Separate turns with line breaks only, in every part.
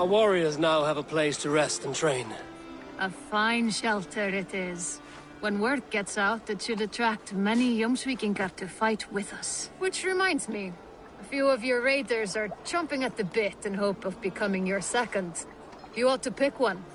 Our warriors now have a place to rest and train.
A fine shelter it is. When word gets out, it should attract many Jomsvikingar to fight with us. Which reminds me, a few of your raiders are chomping at the bit in hope of becoming your second. You ought to pick one.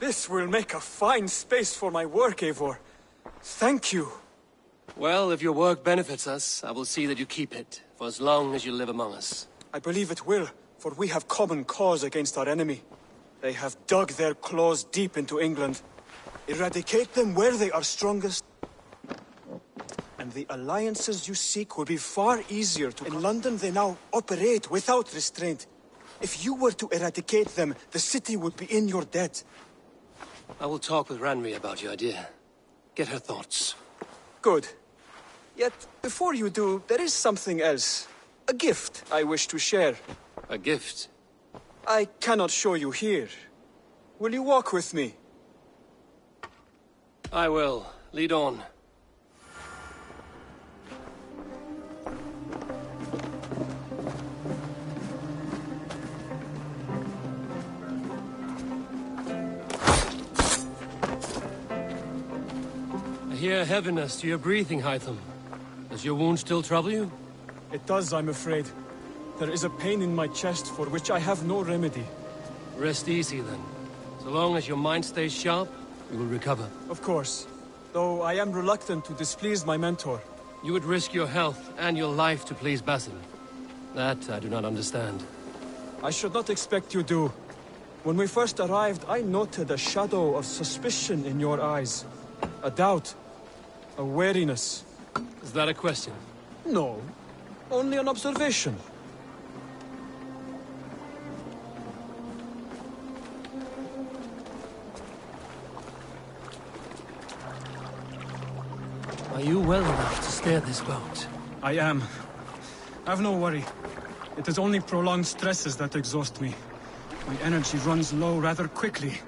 This will make a fine space for my work, Eivor. Thank you.
Well, if your work benefits us, I will see that you keep it, for as long as you live among us.
I believe it will, for we have common cause against our enemy. They have dug their claws deep into England. Eradicate them where they are strongest. And the alliances you seek will be far easier to... In London, they now operate without restraint. If you were to eradicate them, the city would be in your debt.
I will talk with Ranri about your idea. Get her thoughts.
Good. Yet, before you do, there is something else. A gift I wish to share.
A gift?
I cannot show you here. Will you walk with me?
I will. Lead on. I hear heaviness to your breathing, Hytham. Does your wound still trouble you?
It does, I'm afraid. There is a pain in my chest for which I have no remedy.
Rest easy, then. So long as your mind stays sharp, you will recover.
Of course. Though I am reluctant to displease my mentor.
You would risk your health and your life to please Basim. That I do not understand.
I should not expect you do. When we first arrived, I noted a shadow of suspicion in your eyes. A doubt. A wariness.
Is that a question?
No. Only an observation.
Are you well enough to steer this boat?
I am. Have no worry. It is only prolonged stresses that exhaust me. My energy runs low rather quickly.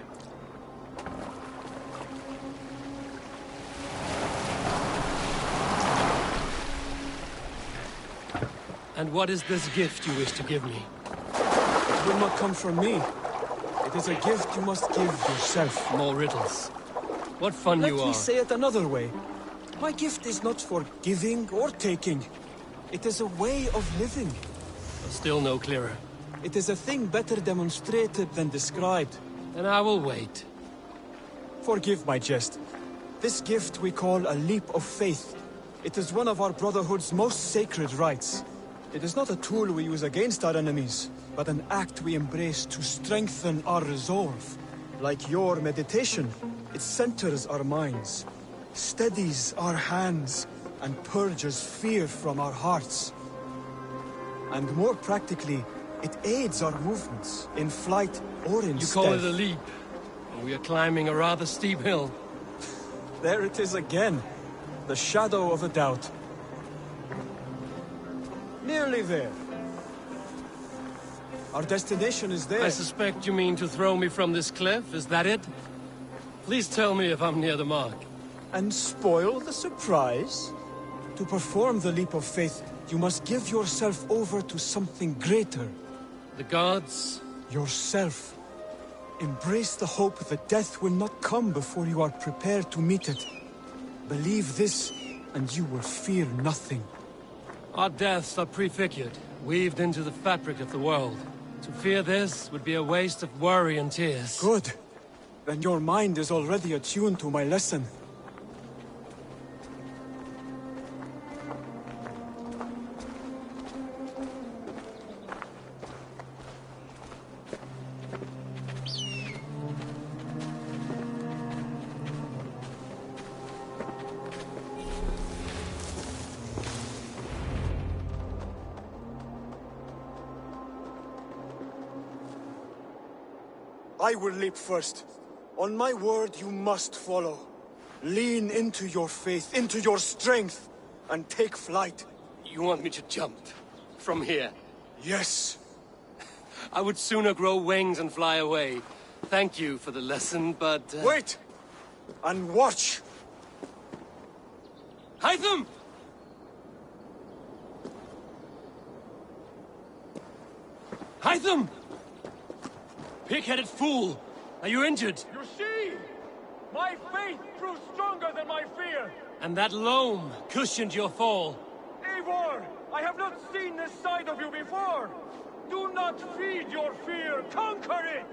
And what is this gift you wish to give me?
It will not come from me. It is a gift you must give yourself.
More riddles. What fun you
Let
are.
me say it another way. My gift is not for giving or taking. It is a way of living.
Still no clearer.
It is a thing better demonstrated than described.
Then I will wait.
Forgive my jest. This gift we call a leap of faith. It is one of our Brotherhood's most sacred rites. It is not a tool we use against our enemies, but an act we embrace to strengthen our resolve. Like your meditation, it centers our minds, steadies our hands, and purges fear from our hearts. And more practically, it aids our movements, in flight or in
You
stealth.
call it a leap. We are climbing a rather steep hill.
There it is again. The shadow of a doubt. Nearly there. Our destination is there.
I suspect you mean to throw me from this cliff, is that it? Please tell me if I'm near the mark.
And spoil the surprise? To perform the leap of faith, you must give yourself over to something greater.
The gods?
Yourself. Embrace the hope that death will not come before you are prepared to meet it. Believe this, and you will fear nothing.
Our deaths are prefigured, weaved into the fabric of the world. To fear this would be a waste of worry and tears.
Good. Then your mind is already attuned to my lesson. I will leap first. On my word, you must follow. Lean into your faith, into your strength, and take flight.
You want me to jump? From here?
Yes.
I would sooner grow wings and fly away. Thank you for the lesson, but...
Wait! And watch!
Hytham! Hytham! Pig-headed fool! Are you injured?
You see? My faith proved stronger than my fear!
And that loam cushioned your fall.
Eivor! I have not seen this side of you before! Do not feed your fear! Conquer it!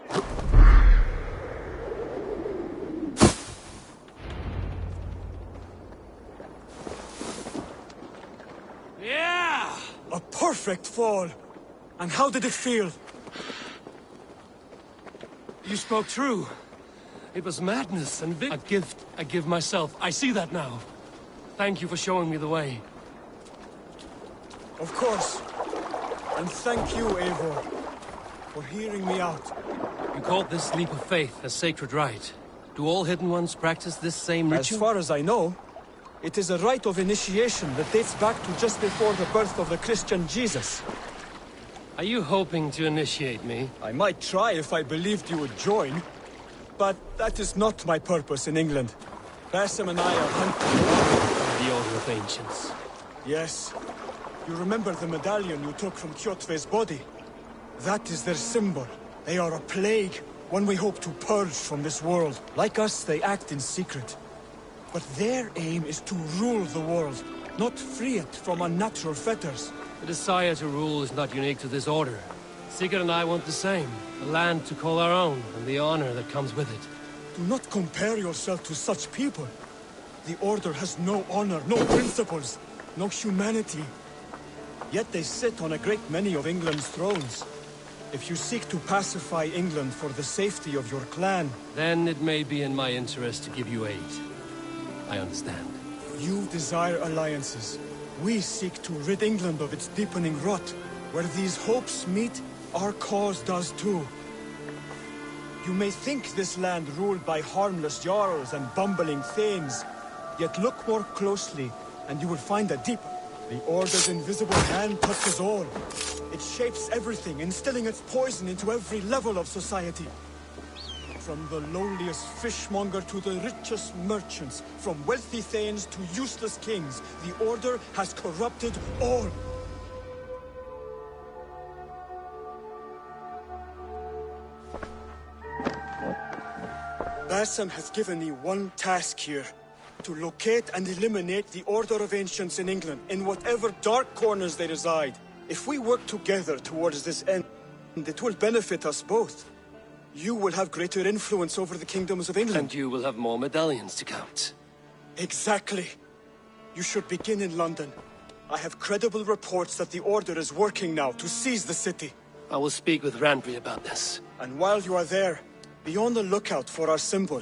Yeah!
A perfect fall! And how did it feel?
You spoke true. It was madness and a gift I give myself. I see that now. Thank you for showing me the way.
Of course. And thank you, Eivor, for hearing me out.
You called this leap of faith a sacred rite. Do all Hidden Ones practice this same
As
ritual?
far as I know, it is a rite of initiation that dates back to just before the birth of the Christian Jesus.
Are you hoping to initiate me?
I might try if I believed you would join, but that is not my purpose in England. Basim and I are hunting.
The Order of Ancients.
Yes. You remember the medallion you took from Kjotve's body? That is their symbol. They are a plague, one we hope to purge from this world. Like us, they act in secret. But their aim is to rule the world, not free it from unnatural fetters.
The desire to rule is not unique to this order. Sigurd and I want the same. A land to call our own, and the honor that comes with it.
Do not compare yourself to such people. The Order has no honor, no principles, no humanity. Yet they sit on a great many of England's thrones. If you seek to pacify England for the safety of your clan...
Then it may be in my interest to give you aid. I understand.
You desire alliances. We seek to rid England of its deepening rot. Where these hopes meet, our cause does too. You may think this land ruled by harmless jarls and bumbling thanes, yet look more closely, and you will find a deep... The Order's invisible hand touches all. It shapes everything, instilling its poison into every level of society. From the lowliest fishmonger to the richest merchants, from wealthy thanes to useless kings, the Order has corrupted all. Bassam hath given me one task here. To locate and eliminate the Order of Ancients in England, in whatever dark corners they reside. If we work together towards this end, it will benefit us both. You will have greater influence over the kingdoms of England.
And you will have more medallions to count.
Exactly. You should begin in London. I have credible reports that the Order is working now to seize the city.
I will speak with Randry about this.
And while you are there, be on the lookout for our symbol.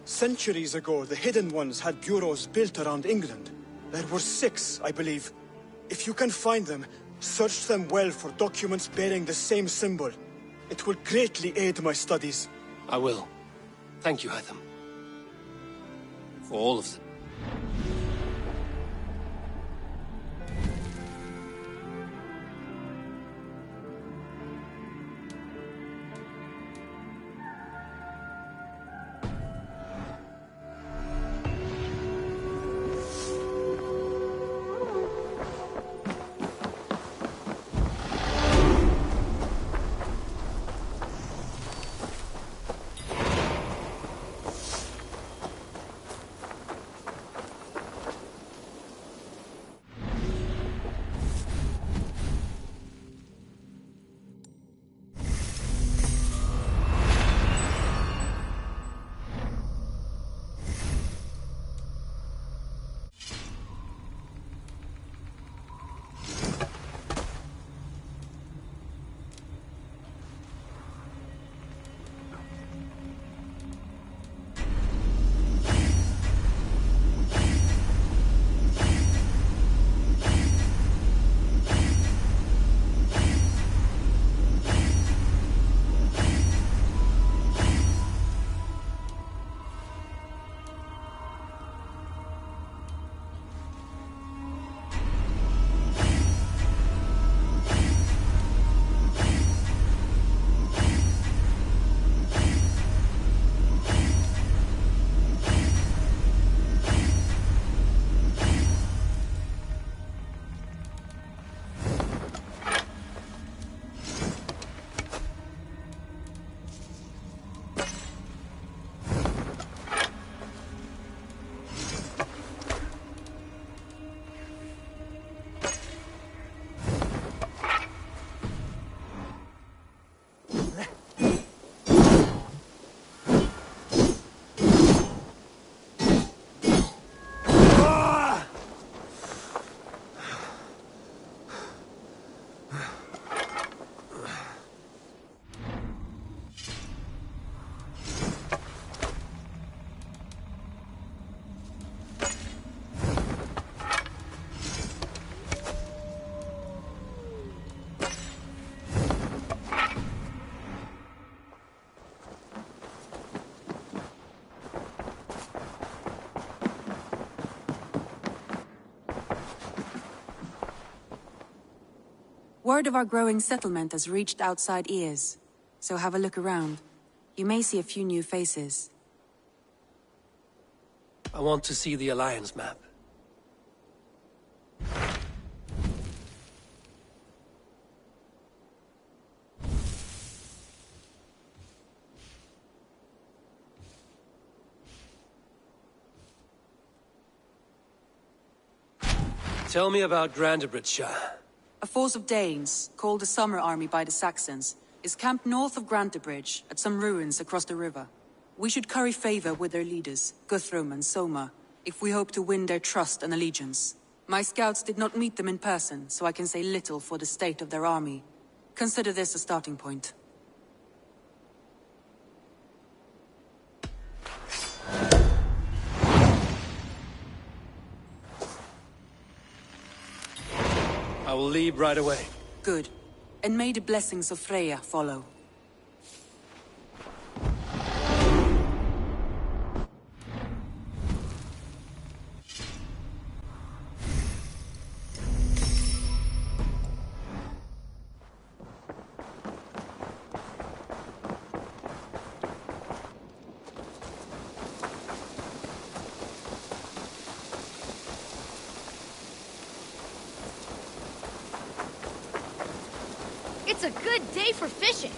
Centuries ago, the Hidden Ones had bureaus built around England. There were 6, I believe. If you can find them, search them well for documents bearing the same symbol. It will greatly aid my studies.
I will. Thank you, Hytham. For all of them.
Word of our growing settlement has reached outside ears, so have a look around. You may see a few new faces.
I want to see the Alliance map. Tell me about Grantebridgeshire.
A force of Danes, called the Summer Army by the Saxons, is camped north of Grantebridge at some ruins across the river. We should curry favor with their leaders, Guthrum and Soma, if we hope to win their trust and allegiance. My scouts did not meet them in person, so I can say little for the state of their army. Consider this a starting point.
I will leave right away.
Good. And may the blessings of Freya follow.
It's a good day for fishing.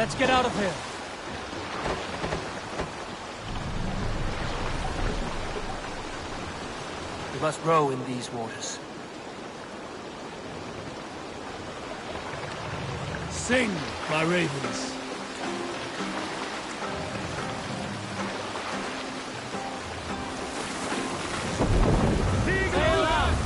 Let's get out of here. We must row in these waters. Sing, my ravens. Sail out!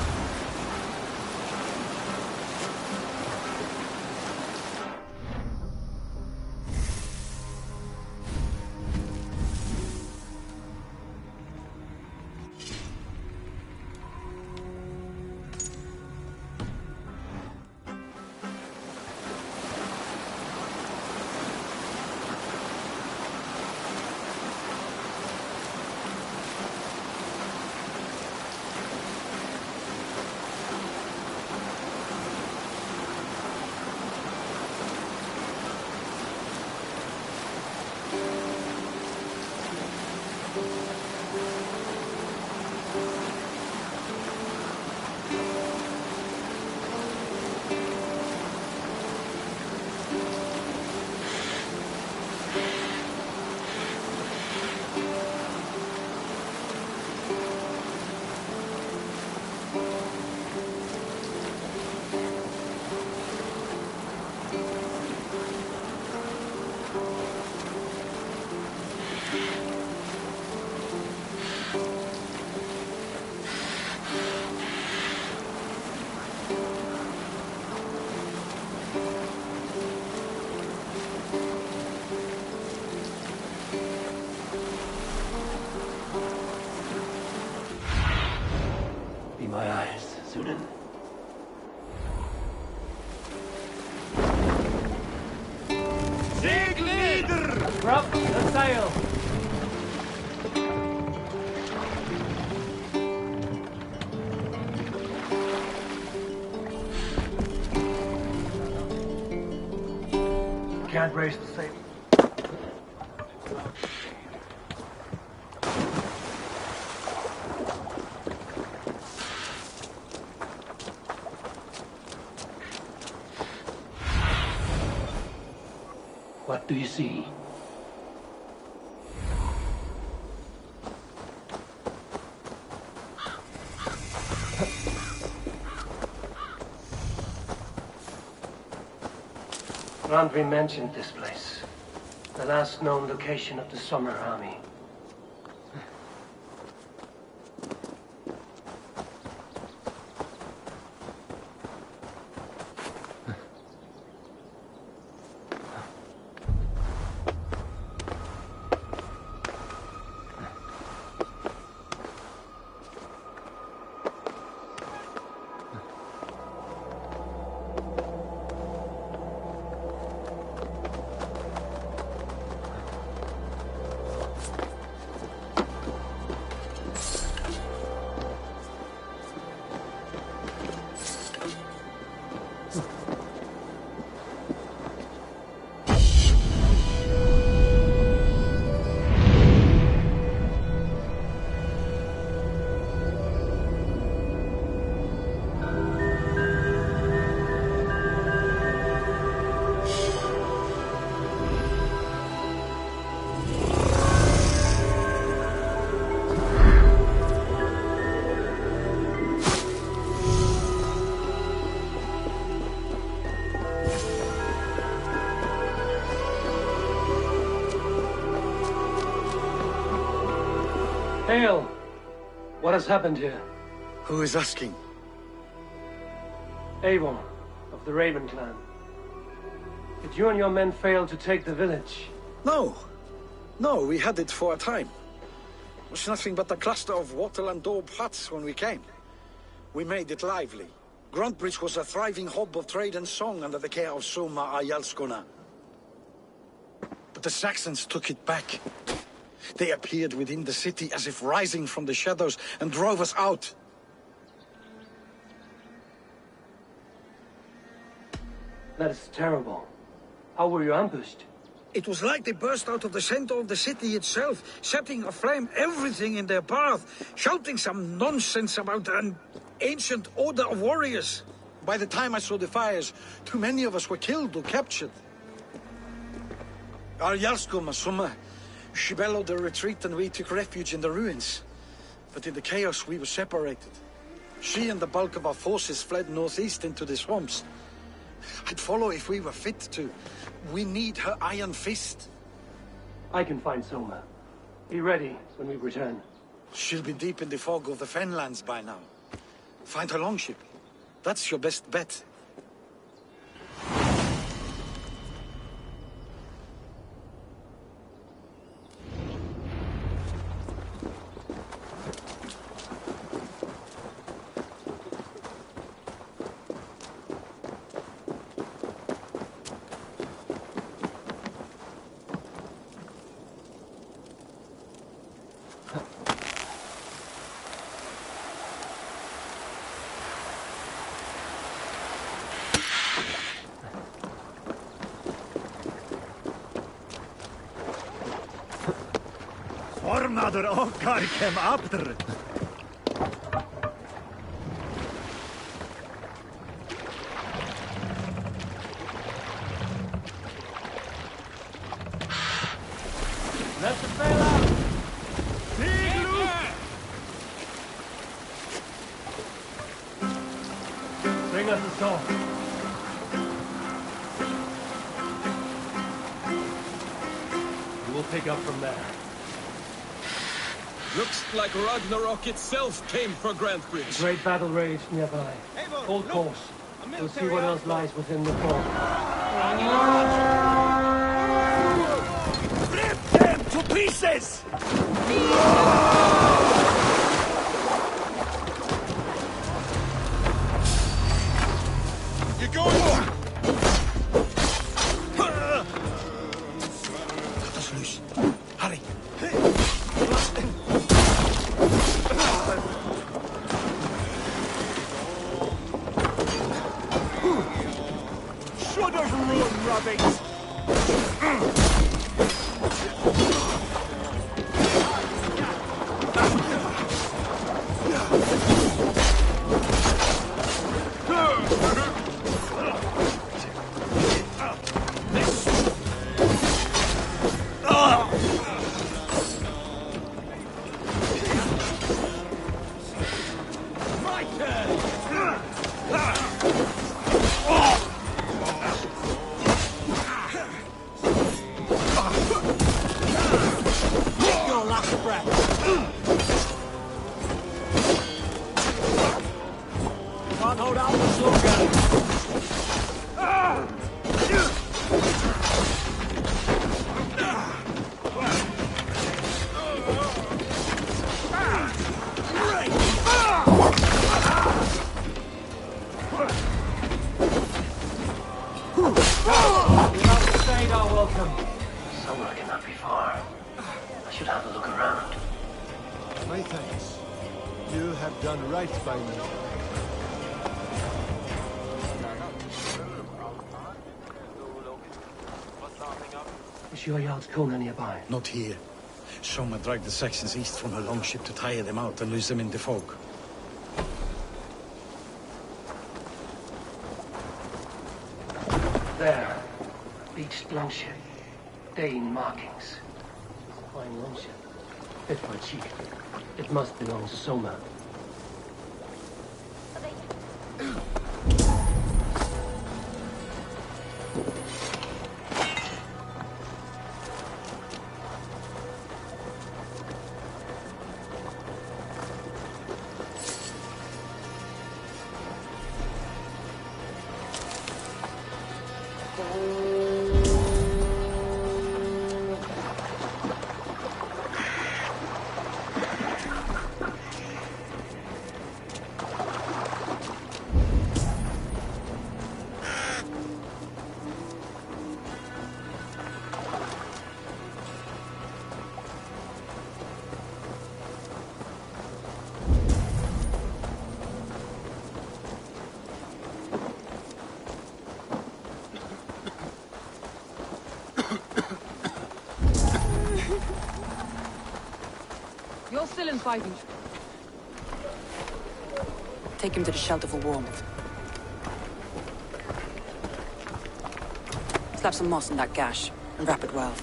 Be my eyes, Sunan.
Dig leader!
Drop the sail! Can't raise the sail. What do you see? Randvi mentioned this place. The last known location of the Summer Army. Hail! What has happened here?
Who is asking?
Avon, of the Raven clan. Did you and your men fail to take the village?
No. No, we had it for a time. It was nothing but a cluster of wattle and daub huts when we came. We made it lively. Gruntbridge was a thriving hub of trade and song under the care of Soma Ayalskona. But the Saxons took it back. They appeared within the city as if rising from the shadows and drove us out.
That is terrible. How were you ambushed?
It was like they burst out of the center of the city itself, setting aflame everything in their path, shouting some nonsense about an ancient order of warriors. By the time I saw the fires, too many of us were killed or captured. Our Jarlskum, Summa, she bellowed a retreat and we took refuge in the ruins. But in the chaos we were separated. She and the bulk of our forces fled northeast into the swamps. I'd follow if we were fit to. We need her iron fist.
I can find Soma. Be ready when we return.
She'll be deep in the fog of the Fenlands by now. Find her longship. That's your best bet.
Ormaður okkar kem aftur.
Let the sail out! Bring us a sword. We'll pick up from there.
Looks like Ragnarok itself came for Grantebridge.
Great battle rage nearby. Hold course. We'll see what else lies within the fog.
Rip them to pieces!
You're going...
Cut us loose. Hurry.
Shoulders run, rabbits!
Somewhere cannot be far. I should have a look around.
My thanks. You have done right by me.
Is your Jarl's Kona nearby?
Not here. Soma dragged the Saxons east from her longship to tire them out and lose them in the fog.
There. Beached longship. Dane markings. Fine longship. Fit for a chief. It must belong to Soma.
You're still in fighting. Take him to the shelter for warmth. Slap some moss in that gash. and wrap it well.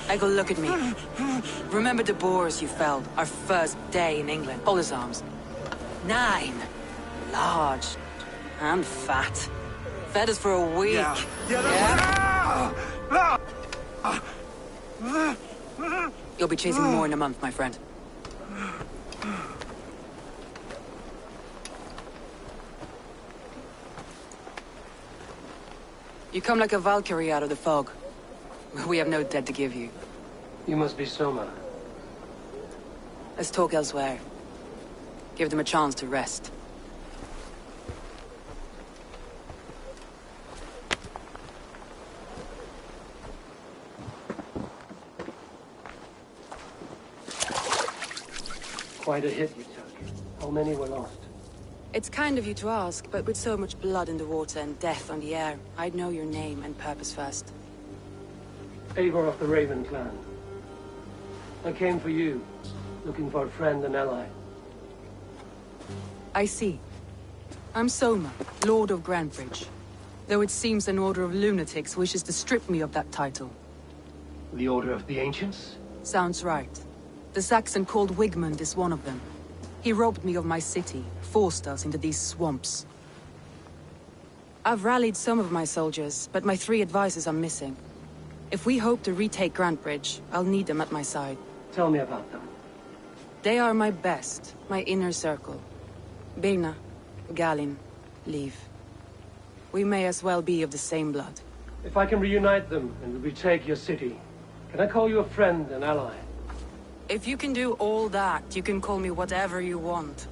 Eggle, look at me. Remember the boars you felled, our first day in England? Hold his arms. 9. Large. And fat. Fed us for a week. Yeah? You'll be chasing more in a month, my friend. You come like a Valkyrie out of the fog. We have no debt to give you.
You must be Soma.
Let's talk elsewhere. Give them a chance to rest.
Quite a hit you took. How many were lost?
It's kind of you to ask, but with so much blood in the water and death on the air, I'd know your name and purpose first.
Eivor of the Raven clan. I came for you, looking for a friend and ally.
I see. I'm Soma, Lord of Grantebridge. Though it seems an order of lunatics wishes to strip me of that title.
The Order of the Ancients?
Sounds right. The Saxon called Wigmund is one of them. He robbed me of my city, forced us into these swamps. I've rallied some of my soldiers, but my 3 advisors are missing. If we hope to retake Grantebridge, I'll need them at my side.
Tell me about them.
They are my best, my inner circle. Birna, Galin, Liv. We may as well be of the same blood.
If I can reunite them and retake your city, can I call you a friend and ally?
If you can do all that, you can call me whatever you want.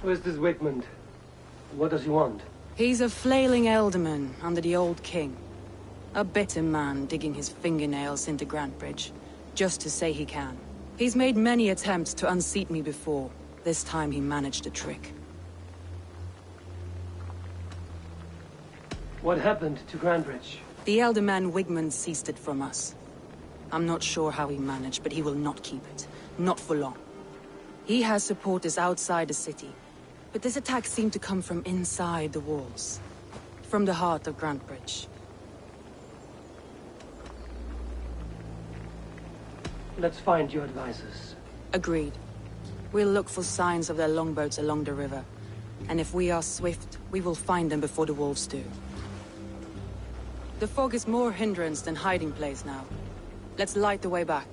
Who is this Wigmund? And what does he want?
He's a flailing elderman under the old king. A bitter man digging his fingernails into Grantebridge, just to say he can. He's made many attempts to unseat me before. This time he managed a trick.
What happened to Grantebridge?
The elder man Wigmund seized it from us. I'm not sure how he managed, but he will not keep it. Not for long. He has supporters outside the city, but this attack seemed to come from inside the walls. From the heart of Grantebridge.
Let's find your advisors.
Agreed. We'll look for signs of their longboats along the river. And if we are swift, we will find them before the wolves do. The fog is more hindrance than hiding place now. Let's light the way back.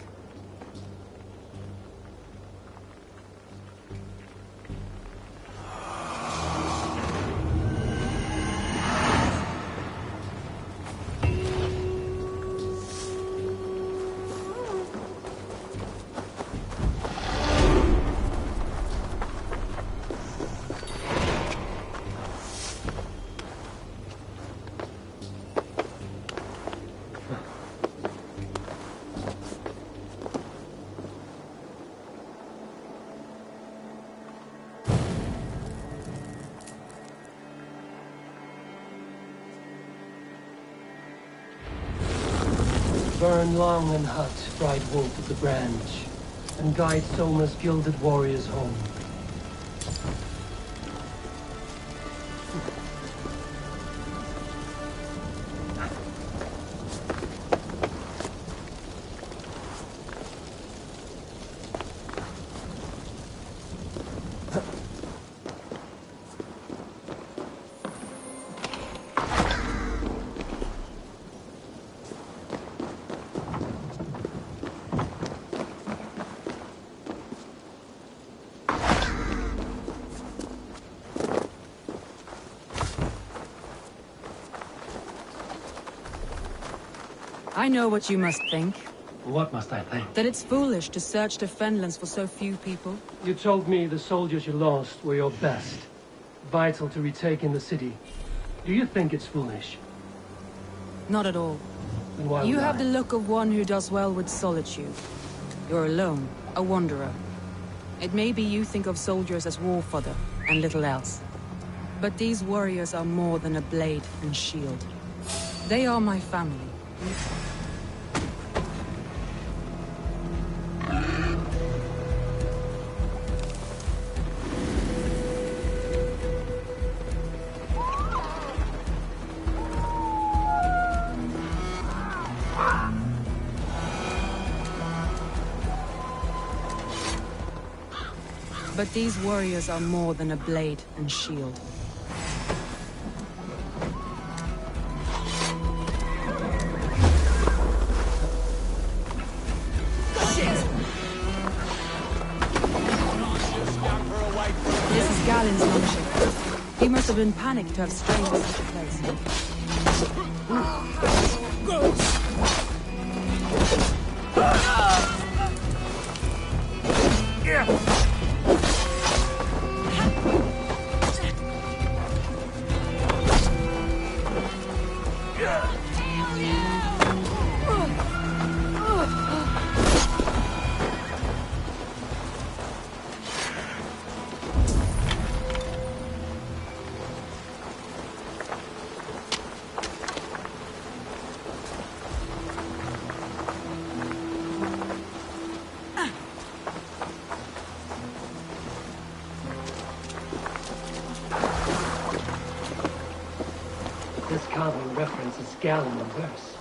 Burn long and hot, bright wolf of the branch, and guide Soma's gilded warriors home.
I know what you must think.
What must I think?
That it's foolish to search the Fenlands for so few people.
You told me the soldiers you lost were your best. Vital to retaking the city. Do you think it's foolish?
Not at all.
Then why
You
would
have
I?
the look of one who does well with solitude. You're alone, a wanderer. It may be you think of soldiers as war fodder, and little else. But these warriors are more than a blade and shield. They are my family. But these warriors are more than a blade and shield. This is Galen's longship. He must have been panicked to have strayed to such a place.
This carving references Galen in verse.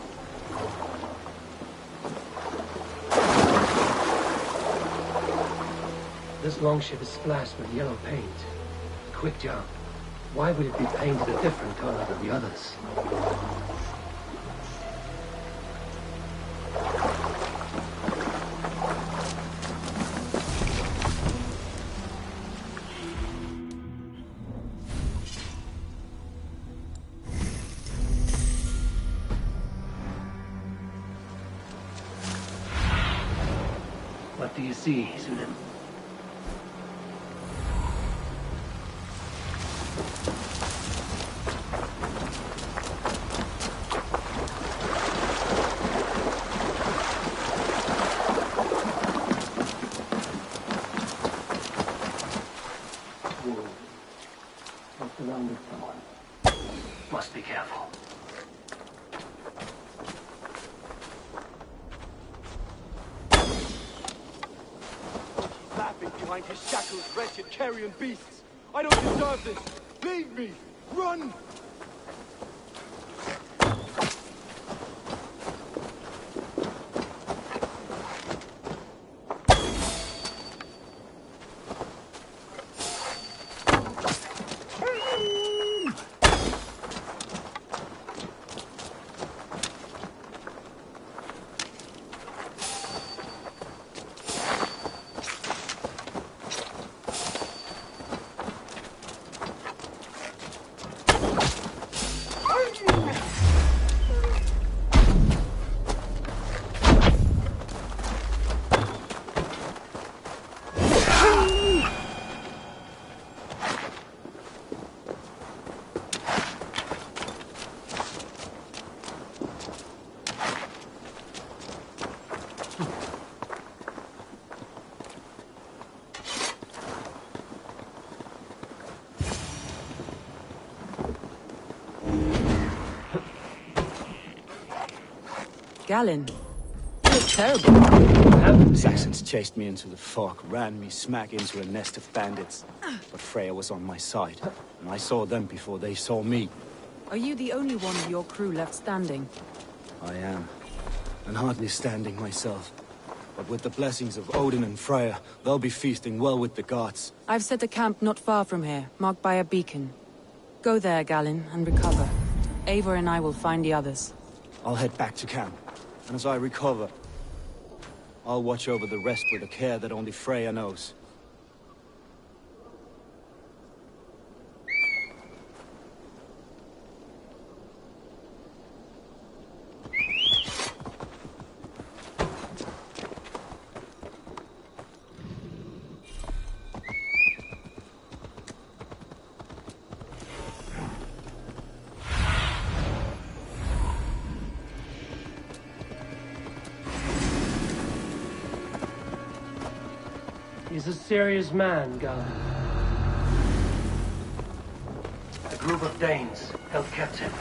This longship is splashed with yellow paint. Quick job. Why would it be painted a different color than the others? What do you see, Sunan? Whoa. What's around this someone? Must be careful.
Behind his shackles, wretched carrion beasts! I don't deserve this! Leave me! Run!
Galen, you look terrible.
Saxons chased me into the fog, ran me smack into a nest of bandits. But Freya was on my side, and I saw them before they saw me.
Are you the only one of your crew left standing?
I am, and hardly standing myself. But with the blessings of Odin and Freya, they'll be feasting well with the gods.
I've set a camp not far from here, marked by a beacon. Go there, Galen, and recover. Eivor and I will find the others.
I'll head back to camp, and as I recover, I'll watch over the rest with a care that only Freya knows.
He's a serious man, Galen. A group of Danes held captive.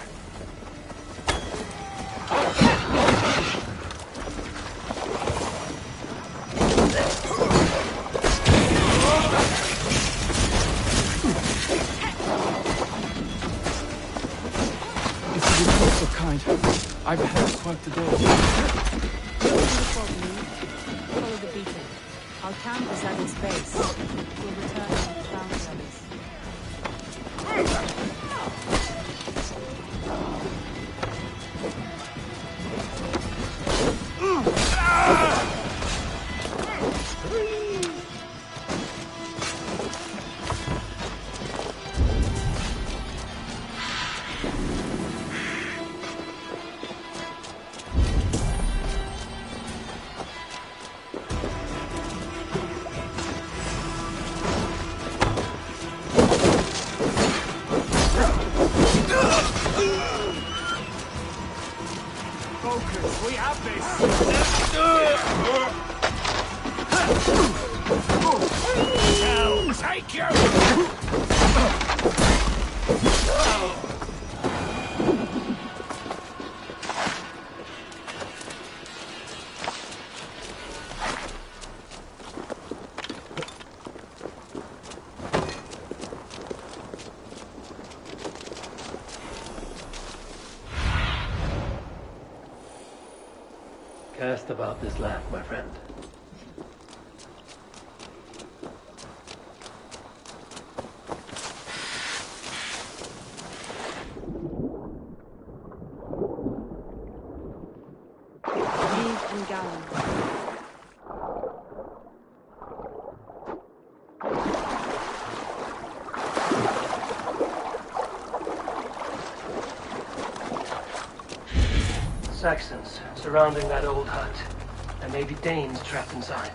If you would be so kind, I would have quite the door.
Follow the beacon. Our camp is at its base. We'll return when we found the others.
Focus, we have this! Now, take you!
Cast about this land, my friend.
Leave and gallant.
Saxons surrounding that old hut. And maybe Danes trapped inside.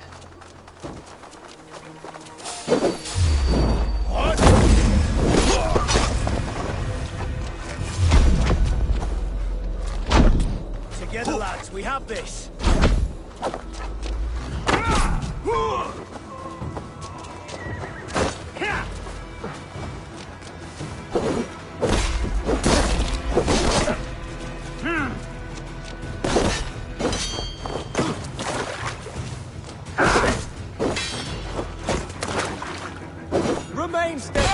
Together, lads, we have this! Remain steady!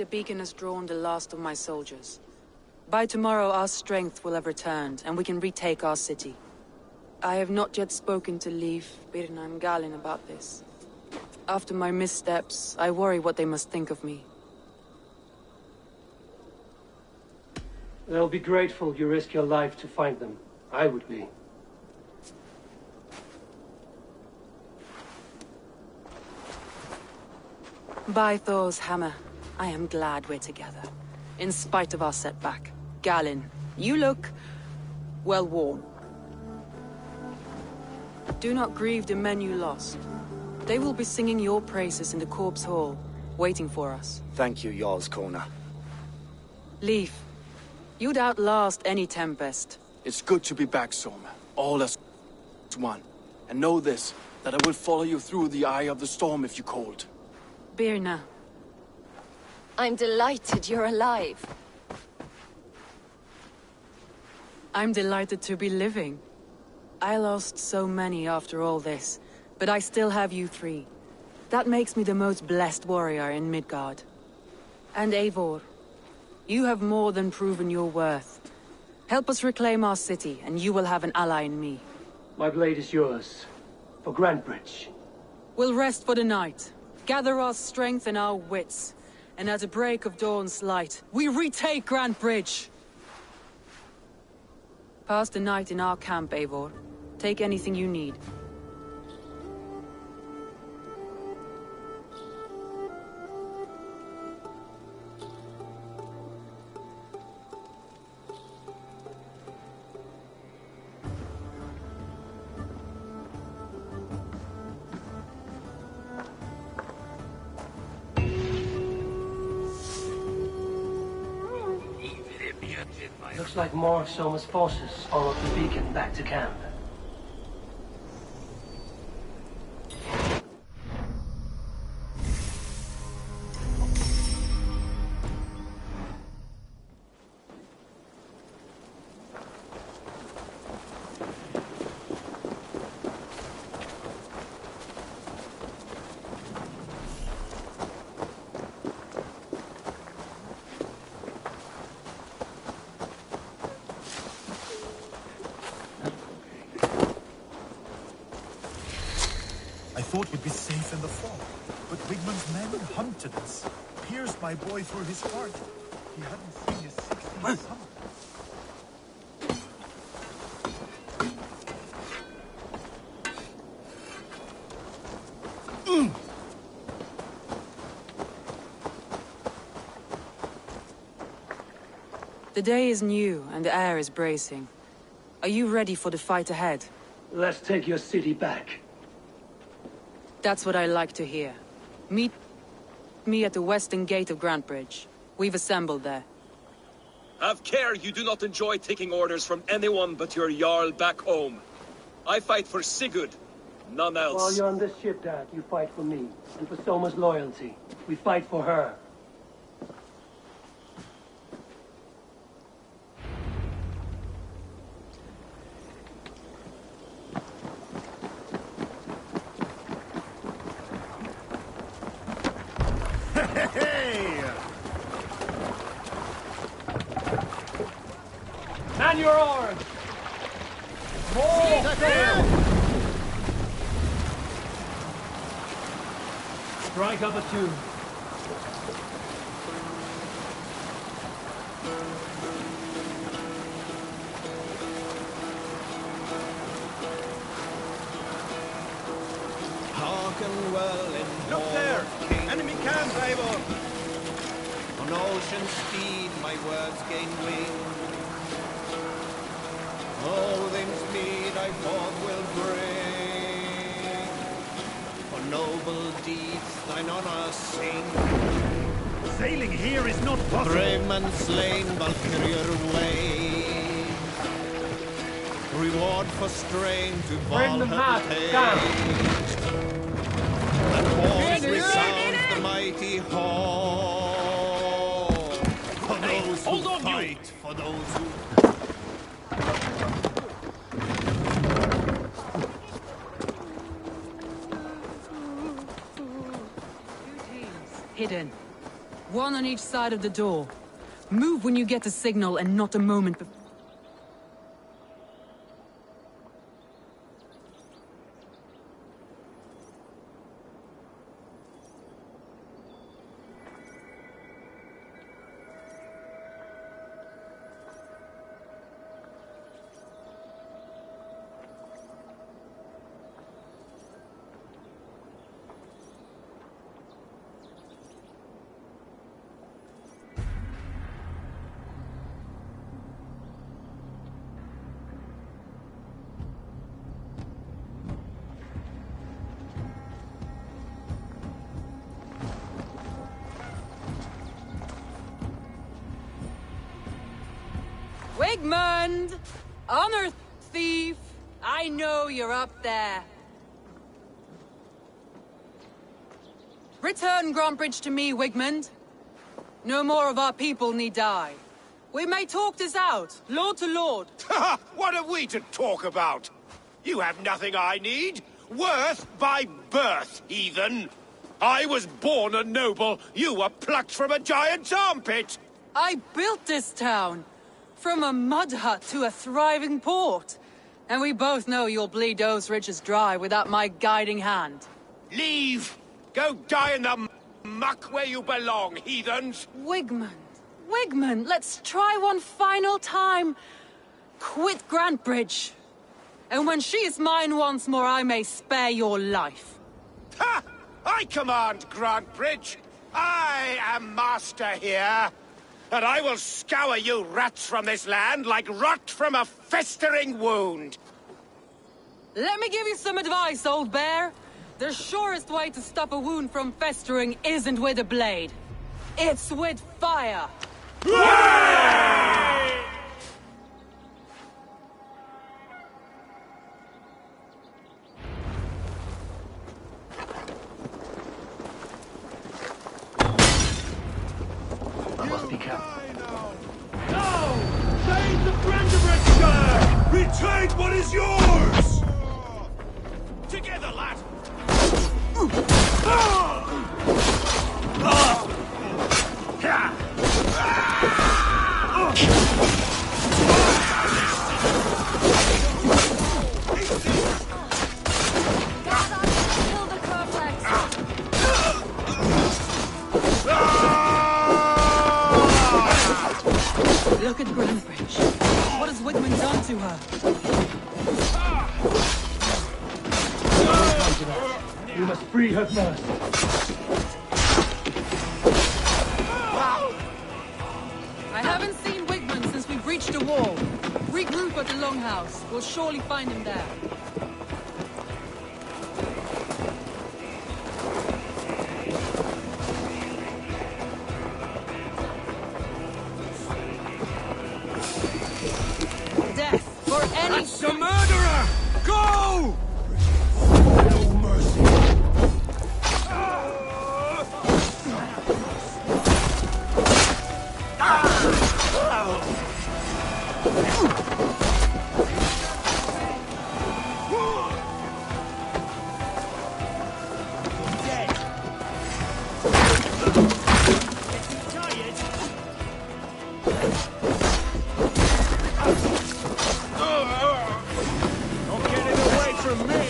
the beacon has drawn the last of my soldiers. By tomorrow our strength will have returned, and we can retake our city. I have not yet spoken to Leif, Birna and Galin about this. After my missteps, I worry what they must think of me.
They'll be grateful you risk your life to find them. I would be.
By Thor's hammer, I am glad we're together. In spite of our setback. Galin, you look... well worn. Do not grieve the men you lost. They will be singing your praises in the Corpse Hall, waiting for us.
Thank you, Jarl's Kona.
Leif, you'd outlast any tempest.
It's good to be back, Soma. All as one. And know this, that I will follow you through the eye of the storm if you cold.
Birna.
I'm delighted you're alive.
I'm delighted to be living. I lost so many after all this, but I still have you three. That makes me the most blessed warrior in Midgard. And Eivor, you have more than proven your worth. Help us reclaim our city, and you will have an ally in me.
My blade is yours. For Grantebridge.
We'll rest for the night. Gather our strength and our wits. And at the break of dawn's light, we retake Grantebridge! Pass the night in our camp, Eivor. Take anything you need.
Looks like more of Soma's forces followed the beacon back to camp.
I thought we'd be safe in the fog, but Wigmund's men hunted us, pierced my boy through his heart. He hadn't seen his 16th summer.
The day is new, and the air is bracing. Are you ready for the fight ahead?
Let's take your city back.
That's what I like to hear. Meet me at the western gate of Grantebridge. We've assembled there.
Have care you do not enjoy taking orders from anyone but your Jarl back home. I fight for Sigurd, none else.
While you're on this ship, Dad, you fight for me. And for Soma's loyalty. We fight for her. Man your arms! More sail! Strike up a tune.
Hearken well in Look there! Enemy camp, Eivor! On ocean speed my words gain wing. Odin's mead I forth will bring. For noble deeds thine honor sing.
Sailing here is not possible.
Brave men slain, Valkyrier way. Reward for strain to
Bring the
Valhalla
mast down.
And horns resounds the mighty hall. For those who fight, for those who...
Hidden. One on each side of the door. Move when you get a signal and not a moment before. Wigmund! Honor thief! I know you're up there. Return Grantbridge to me, Wigmund. No more of our people need die. We may talk this out, lord to lord.
What have we to talk about? You have nothing I need. Worth by birth, heathen. I was born a noble. You were plucked from a giant's armpit.
I built this town. From a mud hut to a thriving port. And we both know you'll bleed those riches dry without my guiding hand.
Leave! Go die in the muck where you belong, heathens!
Wigmund, Wigmund, let's try one final time. Quit Grantbridge. And when she is mine once more, I may spare your life.
Ha! I command Grantbridge! I am master here! And I will scour you rats from this land like rot from a festering wound!
Let me give you some advice, old bear. The surest way to stop a wound from festering isn't with a blade. It's with fire!
I must be careful.
No! Save the Brandenburg, sir!
Retake what is yours!
Together, lad!
Look at Grantbridge. What has Wigmund done to her?
We must free her first.
I haven't seen Wigmund since we breached the wall. Regroup at the Longhouse. We'll surely find him there. Death for any...
That's a murderer! Go!
No mercy.
Don't get it away from me!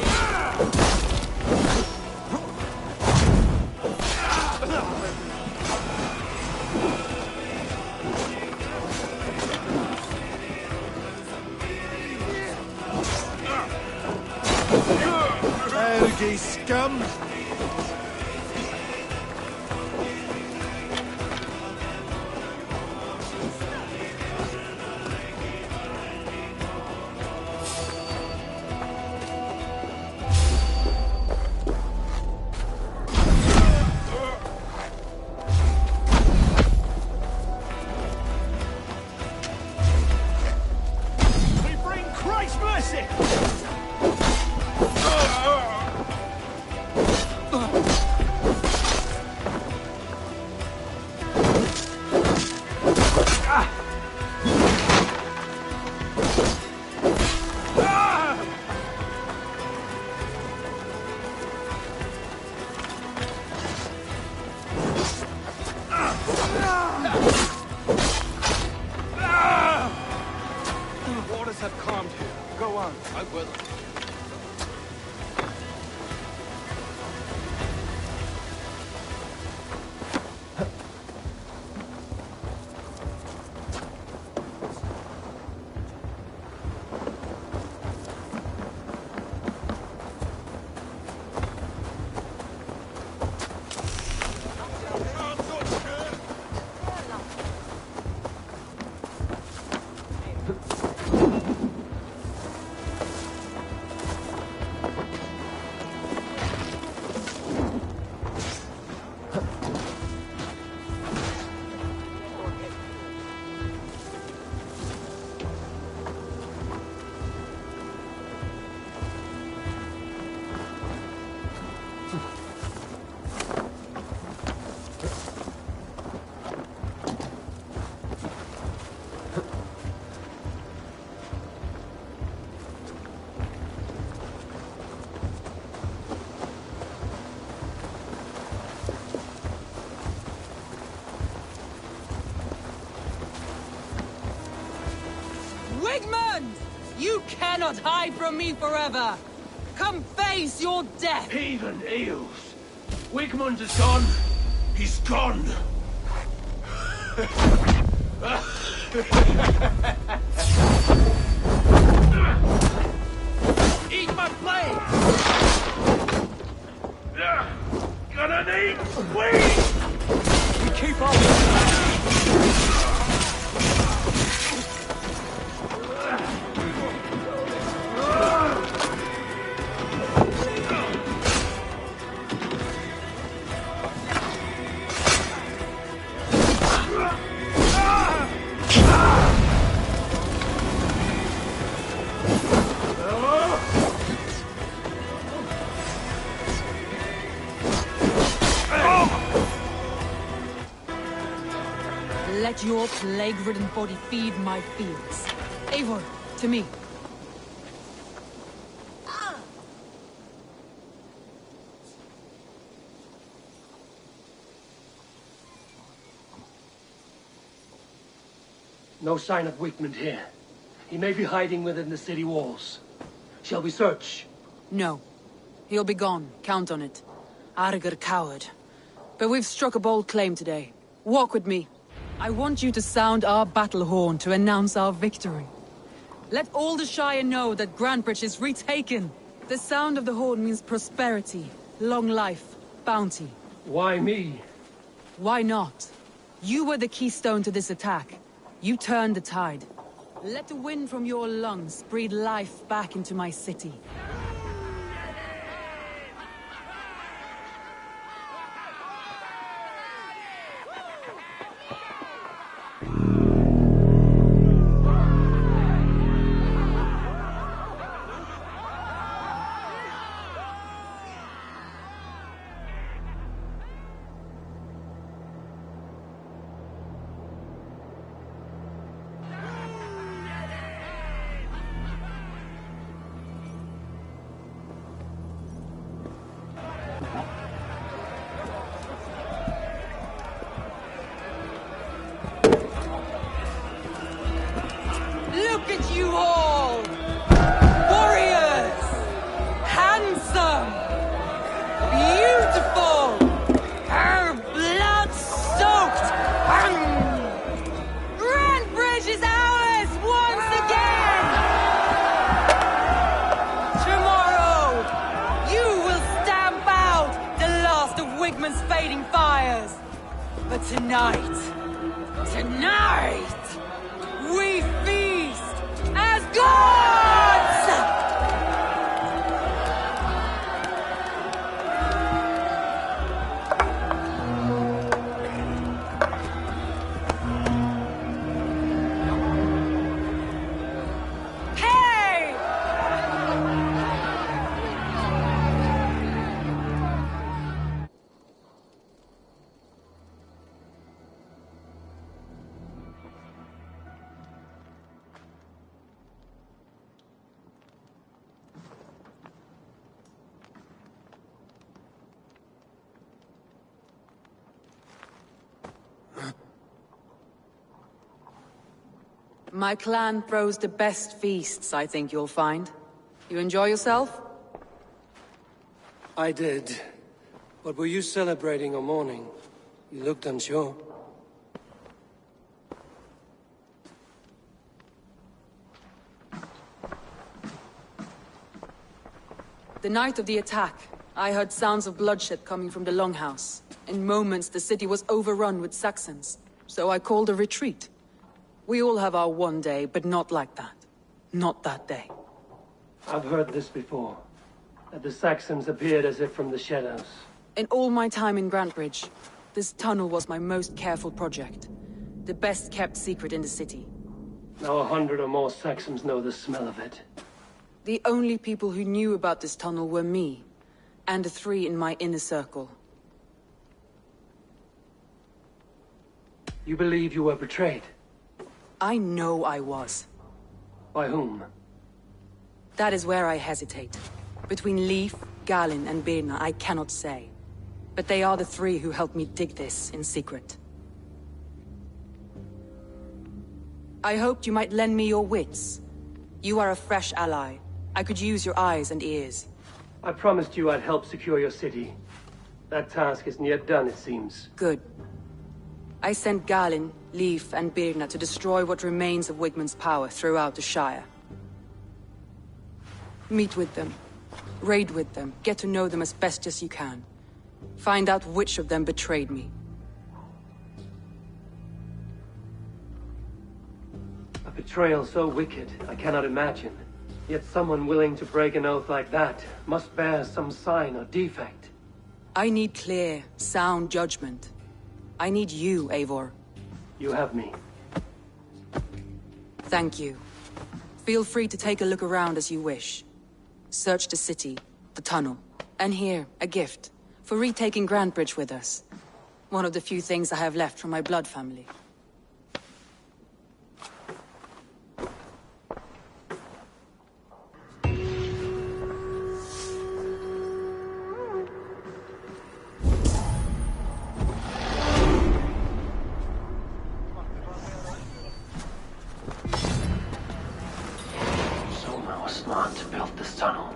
Ergy scum!
We bring Christ's mercy!
Waters have calmed here. Go on. I will.
Wigmund! You cannot hide from me forever! Come face your death!
Heathen eels! Wigmund is gone! He's gone!
Eat my blade!
Gonna need weed!
We keep on!
Let your plague-ridden body feed my fields. Eivor, to me.
No sign of Wigmund here. He may be hiding within the city walls. Shall we search?
No. He'll be gone. Count on it. Arger coward. But we've struck a bold claim today. Walk with me. I want you to sound our battle horn to announce our victory. Let all the Shire know that Grantebridge is retaken. The sound of the horn means prosperity, long life, bounty.
Why me?
Why not? You were the keystone to this attack. You turned the tide. Let the wind from your lungs breathe life back into my city. Look at you all! Warriors! Handsome! Beautiful! Her blood-soaked! Grantebridge is ours once again! Tomorrow, you will stamp out the last of Wigmund's fading fires. But tonight, we feast as gods! My clan throws the best feasts, I think you'll find. You enjoy yourself?
I did. But were you celebrating or mourning? You looked unsure.
The night of the attack, I heard sounds of bloodshed coming from the Longhouse. In moments, the city was overrun with Saxons, so I called a retreat. We all have our one day, but not like that. Not that day.
I've heard this before. That the Saxons appeared as if from the shadows.
In all my time in Grantebridge, this tunnel was my most careful project. The best kept secret in the city.
Now 100 or more Saxons know the smell of it.
The only people who knew about this tunnel were me, and the 3 in my inner circle.
You believe you were betrayed?
I know I was.
By whom?
That is where I hesitate. Between Leif, Galin, and Birna, I cannot say. But they are the 3 who helped me dig this in secret. I hoped you might lend me your wits. You are a fresh ally. I could use your eyes and ears.
I promised you I'd help secure your city. That task isn't yet done, it seems.
Good. I sent Galin, Leif, and Birna to destroy what remains of Wigmund's power throughout the Shire. Meet with them. Raid with them. Get to know them as best as you can. Find out which of them betrayed me.
A betrayal so wicked, I cannot imagine. Yet someone willing to break an oath like that must bear some sign or defect.
I need clear, sound judgment. I need you, Eivor.
You have me.
Thank you. Feel free to take a look around as you wish. Search the city, the tunnel, and here, a gift. For retaking Grantebridge with us. One of the few things I have left from my blood family.
Soma was smart to build this tunnel.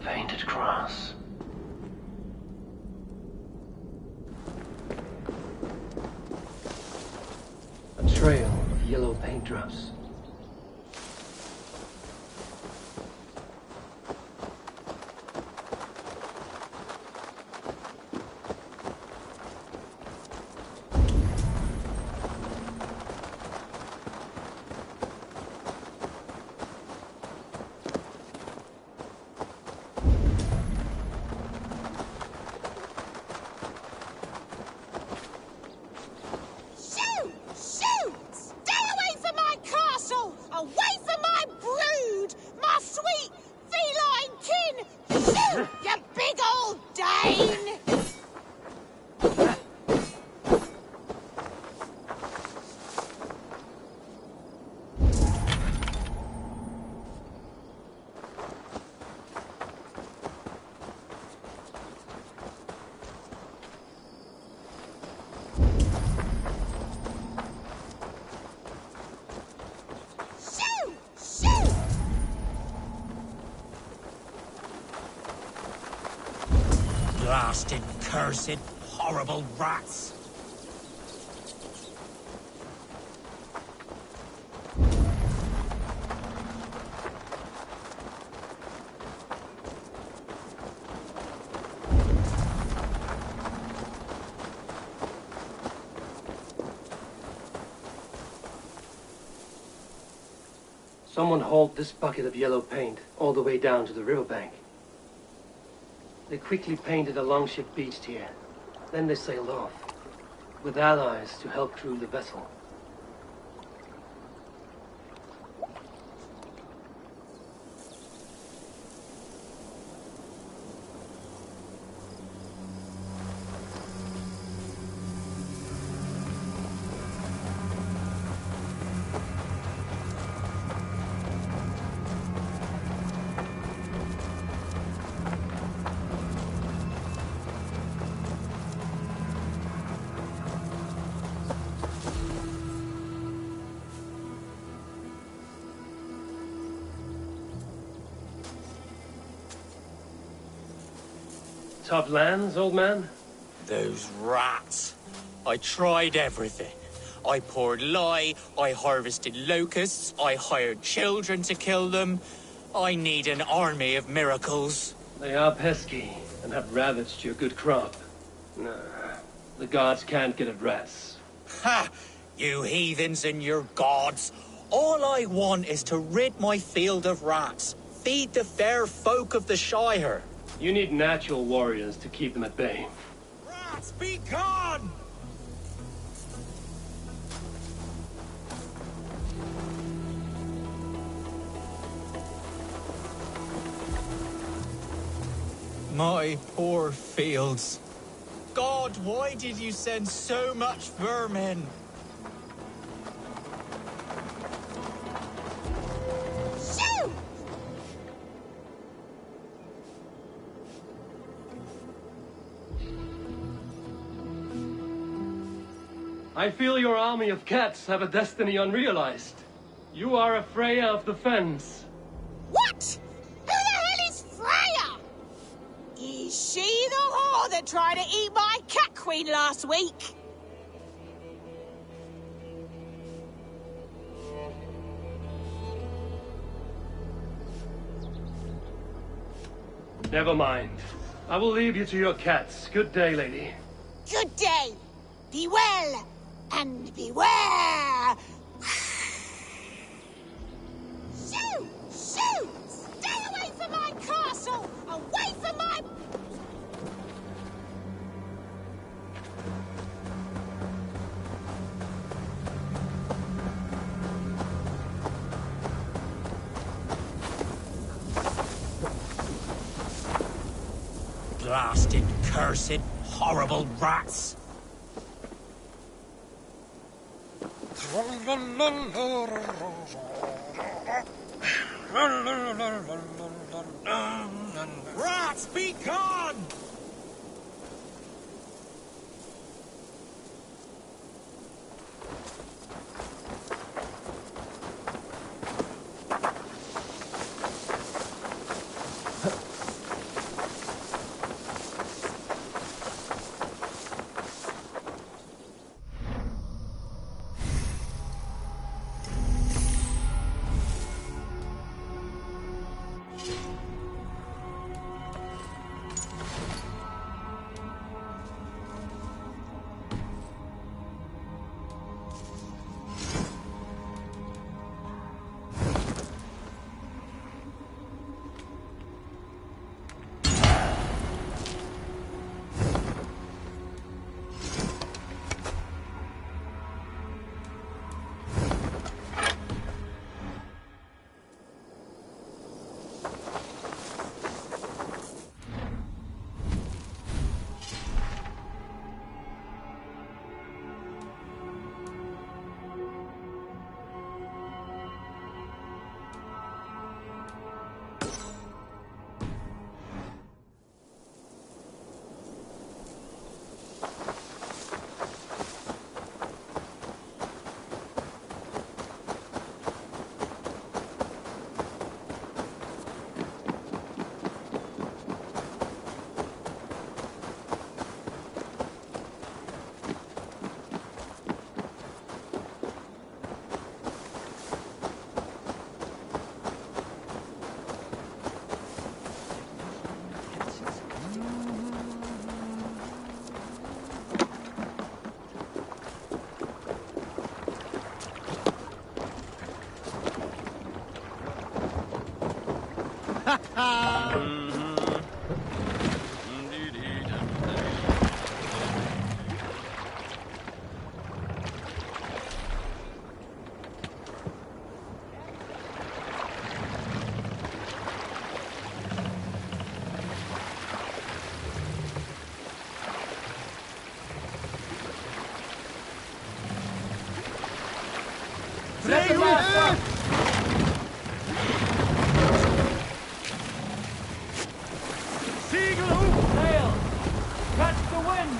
Painted cross. A trail of yellow paint drops.
Shoot! Stay away from my castle! Blasted, cursed, horrible rats!
Someone hauled this bucket of yellow paint all the way down to the riverbank. They quickly painted a longship beached here. Then they sailed off, with allies to help crew the vessel. Tough lands, old man?
Those rats. I tried everything. I poured lye, I harvested locusts, I hired children to kill them. I need an army of miracles.
They are pesky and have ravaged your good crop. Nah, the gods can't get at rats.
Ha! You heathens and your gods. All I want is to rid my field of rats. Feed the fair folk of the Shire.
You need natural warriors to keep them at bay.
Rats, be gone! My poor fields. God, why did you send so much vermin?
Shoo!
I feel your army of cats have a destiny unrealized. You are a Freya of the Fens.
What? Who the hell is Freya? Is she the whore that tried to eat my cat queen last week?
Never mind. I will leave you to your cats. Good day, lady.
Good day. Be well, and beware! Shoo! Shoo! Stay away from my castle! Away from my...
Blasted, cursed, horrible rats! Rats, be gone!
Sail! Catch the wind!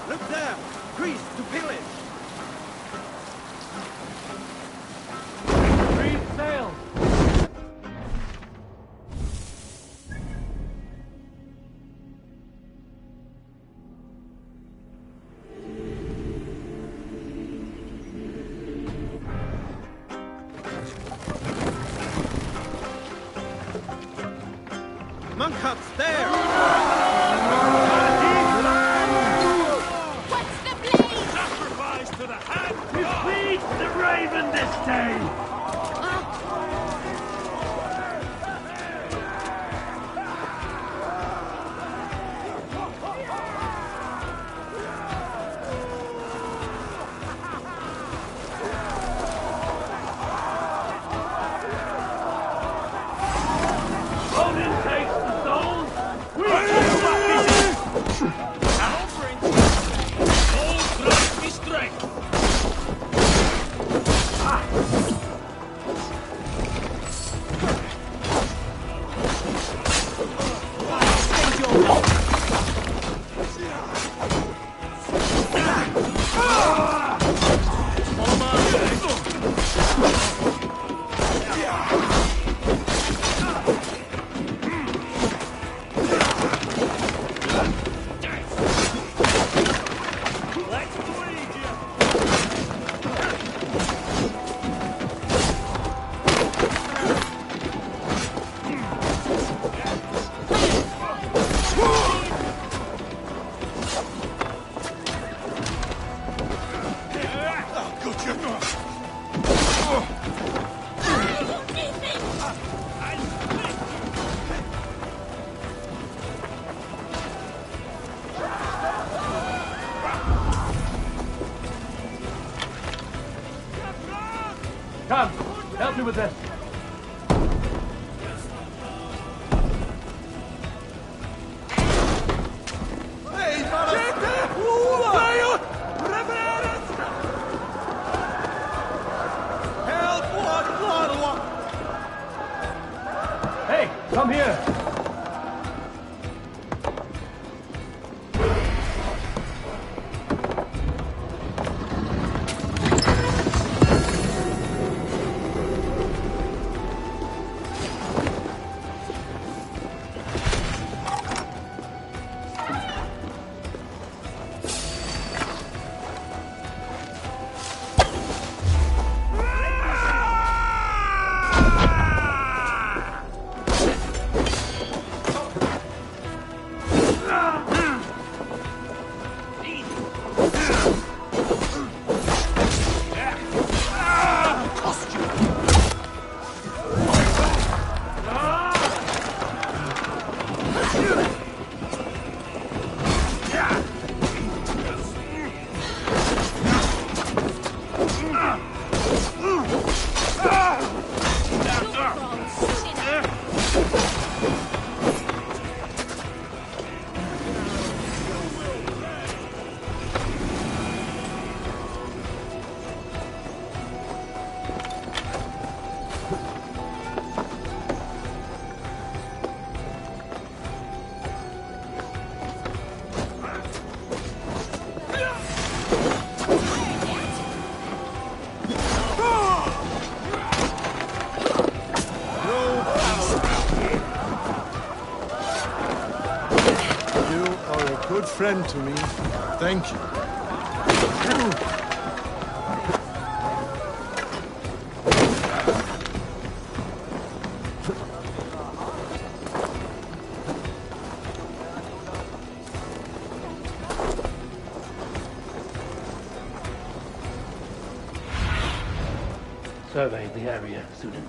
Look there! Greece to pillage!
Reef sail!
Monk huts there!
What's the blaze?
Sacrifice to the hand! We feed the raven this day! Odin takes the souls! We take what is Souls grant me strength! Come, help me with this. Hey, come here.
Good friend to me. Thank you.
Survey the area, student.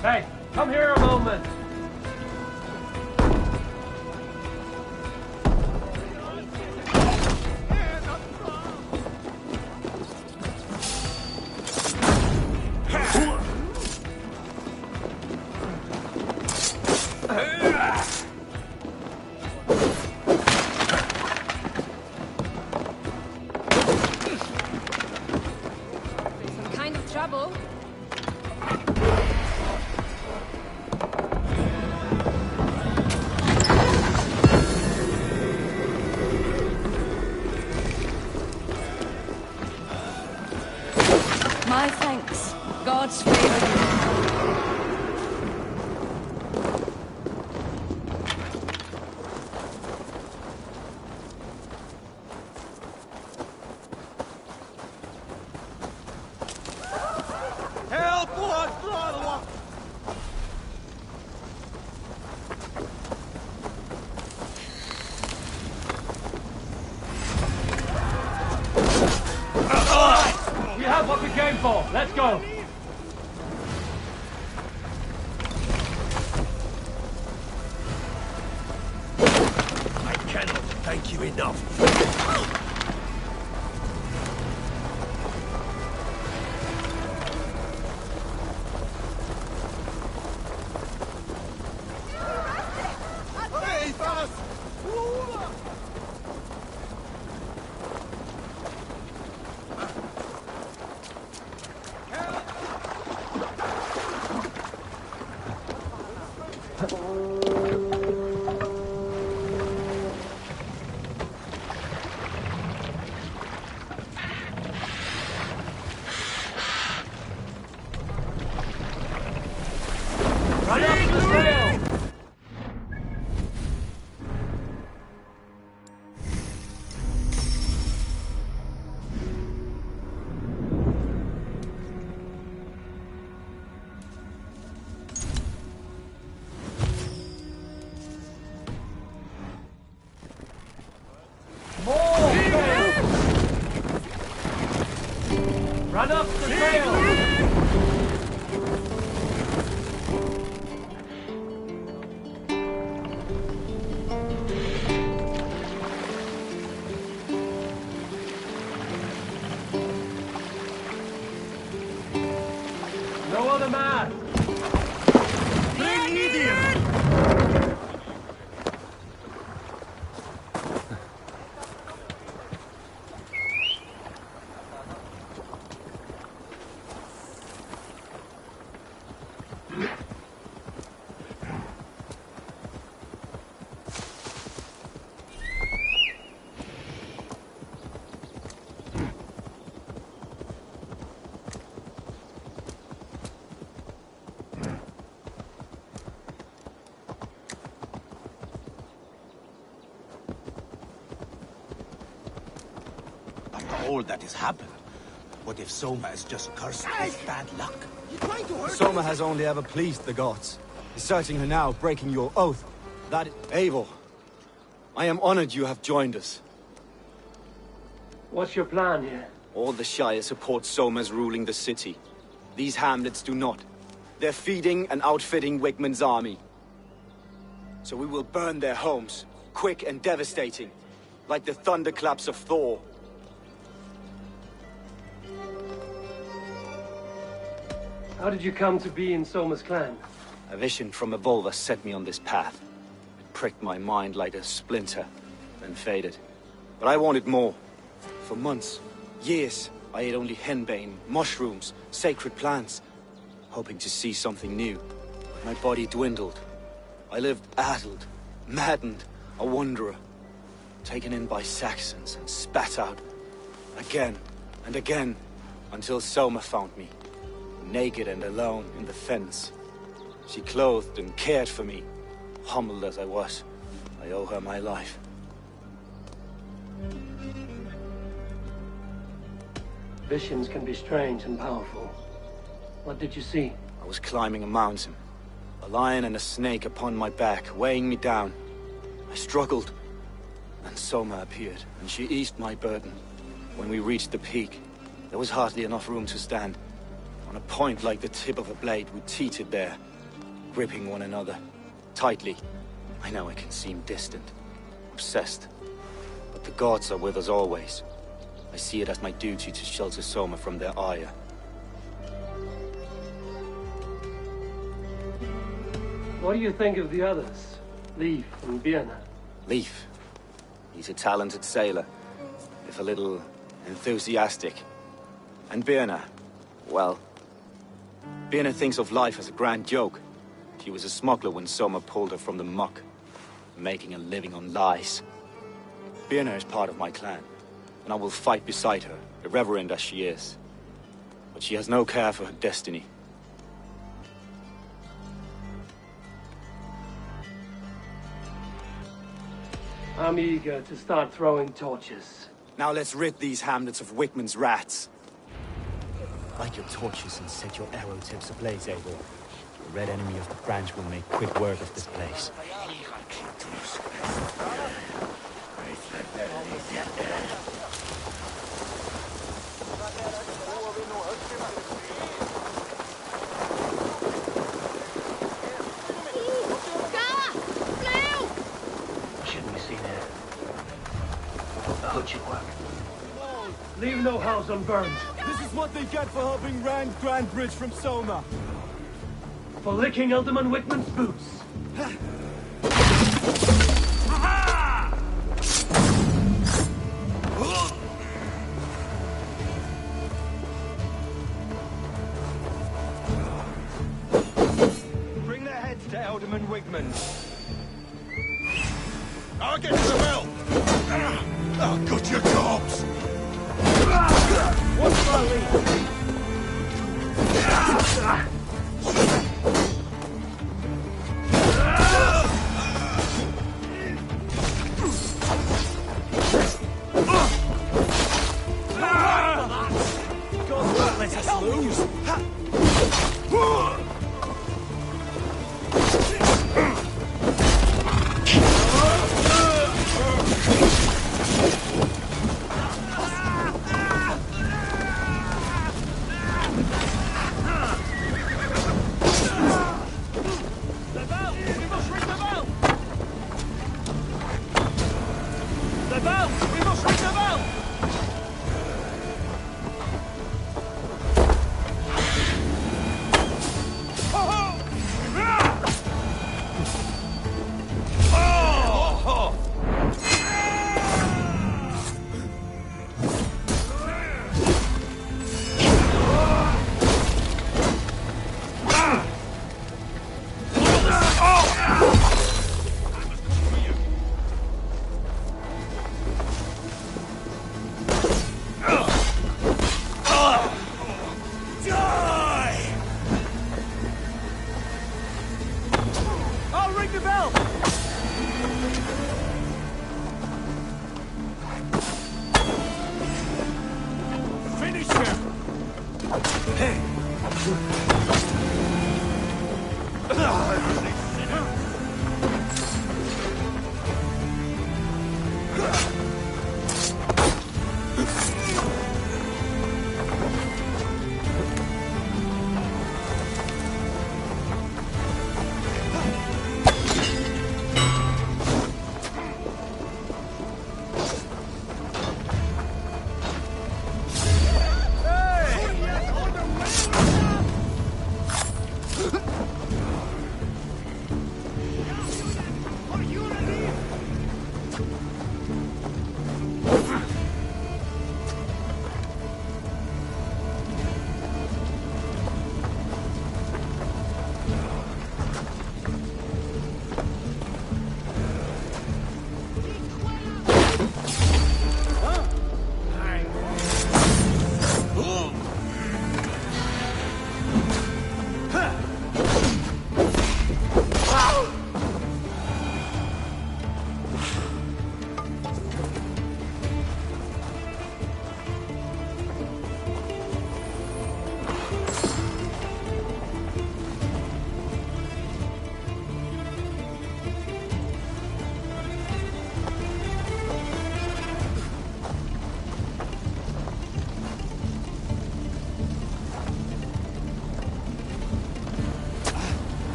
Hey, come here a moment.
Some kind of trouble. My thanks. God's favor.
Help us, brother!
We have what we came for. Let's go.
I cannot thank you enough.
Run up the trail. More trail. Run up the trail. No other man!
Bring Idiot! All that has happened. What if Soma is just cursed with bad luck?
Soma has only ever pleased the gods. Deserting her now, breaking your oath. That... Eivor, I am honored you have joined us.
What's your plan here?
All the Shire support Soma's ruling the city. These hamlets do not. They're feeding and outfitting Wigmund's army. So we will burn their homes, quick and devastating, like the thunderclaps of Thor.
How did you come to be in Soma's clan?
A vision from a Volva set me on this path. It pricked my mind like a splinter, then faded. But I wanted more. For months, years, I ate only henbane, mushrooms, sacred plants, hoping to see something new. My body dwindled. I lived addled, maddened, a wanderer, taken in by Saxons and spat out again and again, until Soma found me, naked and alone in the fens. She clothed and cared for me. Humbled as I was, I owe her my life.
Visions can be strange and powerful. What did you see?
I was climbing a mountain. A lion and a snake upon my back, weighing me down. I struggled. Then Soma appeared, and she eased my burden. When we reached the peak, there was hardly enough room to stand. On a point like the tip of a blade, we teetered there, gripping one another tightly. I know I can seem distant, obsessed, but the gods are with us always. I see it as my duty to shelter Soma from their ire.
What do you think of the others? Leif and Birna?
Leif. He's a talented sailor, if a little enthusiastic. And Birna, well, Birna thinks of life as a grand joke. She was a smuggler when Soma pulled her from the muck, making a living on lies. Birna is part of my clan, and I will fight beside her, irreverent as she is. But she has no care for her destiny.
I'm eager to start throwing torches.
Now let's rid these hamlets of Wickman's rats.
Light your torches and set your arrow tips ablaze, Eivor. The red enemy of the branch will make quick work of this place.
Shouldn't be seen here. The hut should work. Leave no house unburned.
This is what they get for helping Rand Grand Bridge from Soma.
For licking Alderman Wickman's boots.
Bring their heads to Alderman Wigman.
I'll get to the mill! I'll cut your corpse!
What's my lead?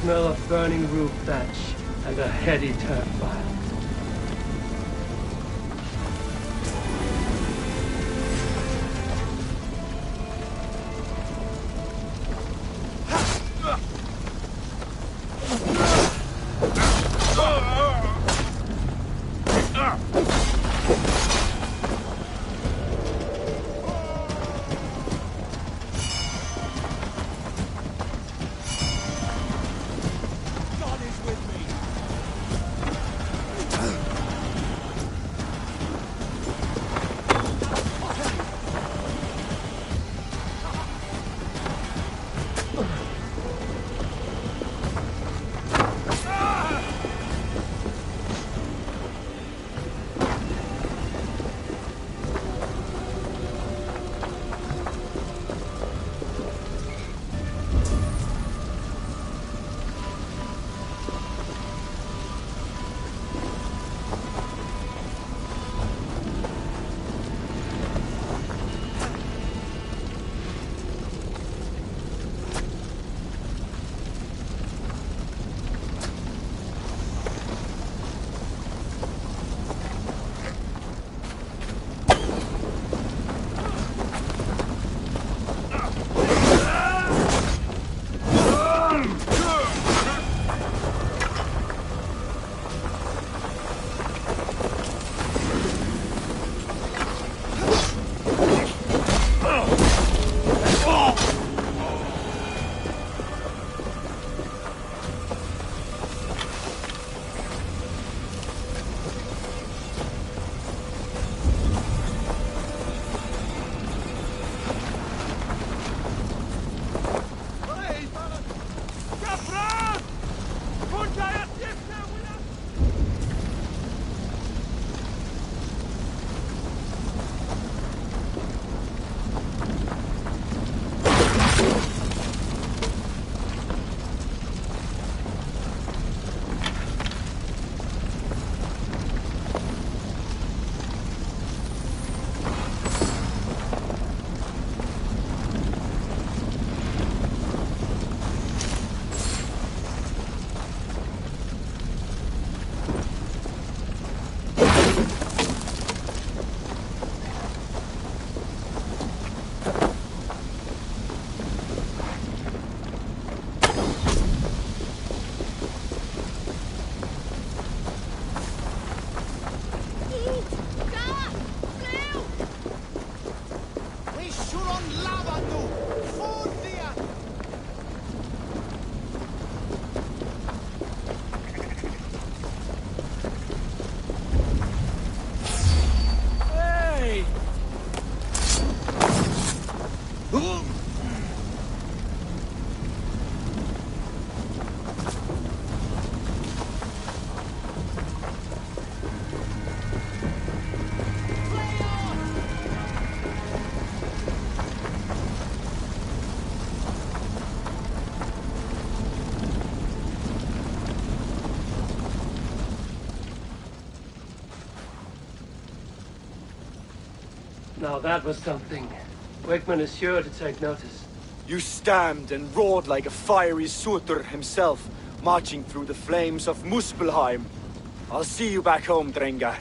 Smell of burning roof thatch and a heady turf fire. Now that was something. Wickman is sure to take notice.
You stamped and roared like a fiery Surtur himself, marching through the flames of Muspelheim. I'll see you back home, Drenga.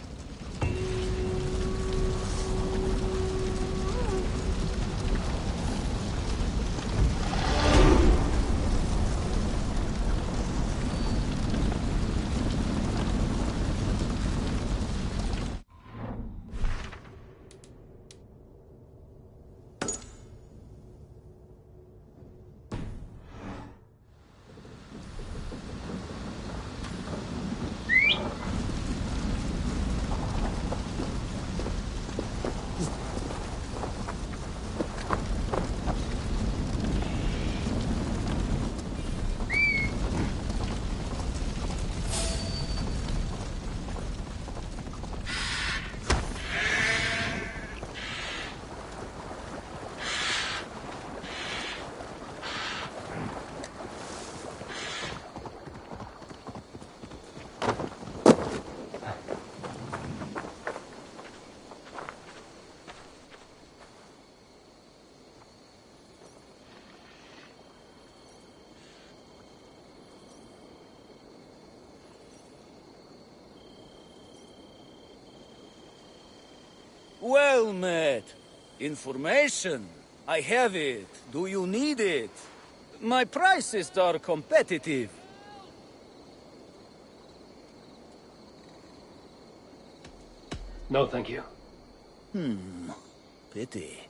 Well met. Information. I have it. Do you need it? My prices are competitive.
No, thank you.
Pity.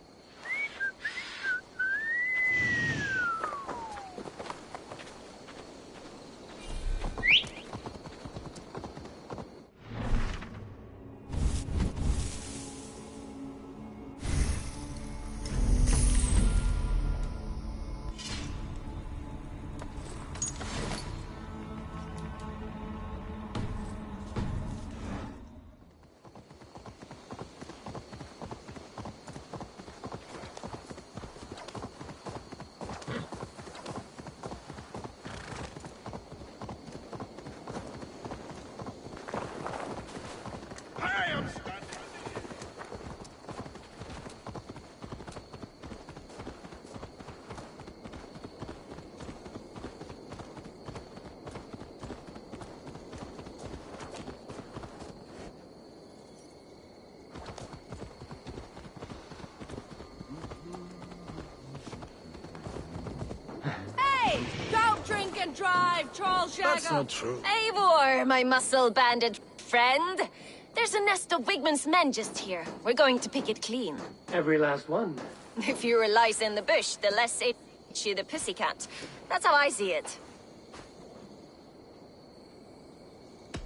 Don't drink and drive, troll shagger!
That's not true.
Eivor, my muscle-banded friend. There's a nest of Wigman's men just here. We're going to pick it clean.
Every last one.
The fewer lice in the bush, the less itchy the pussycat. That's how I see it.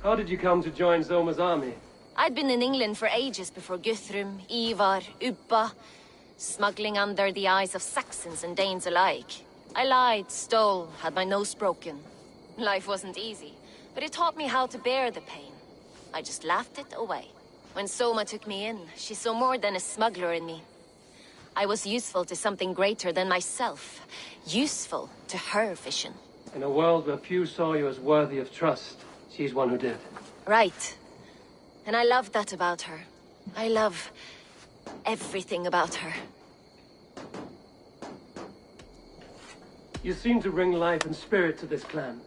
How did you come to join Zoma's army?
I'd been in England for ages before Guthrum, Ivar, Ubba, smuggling under the eyes of Saxons and Danes alike. I lied, stole, had my nose broken. Life wasn't easy, but it taught me how to bear the pain. I just laughed it away. When Soma took me in, she saw more than a smuggler in me. I was useful to something greater than myself. Useful to her vision.
In a world where few saw you as worthy of trust, she's one who did.
Right. And I love that about her. I love everything about her.
You seem to bring life and spirit to this clan.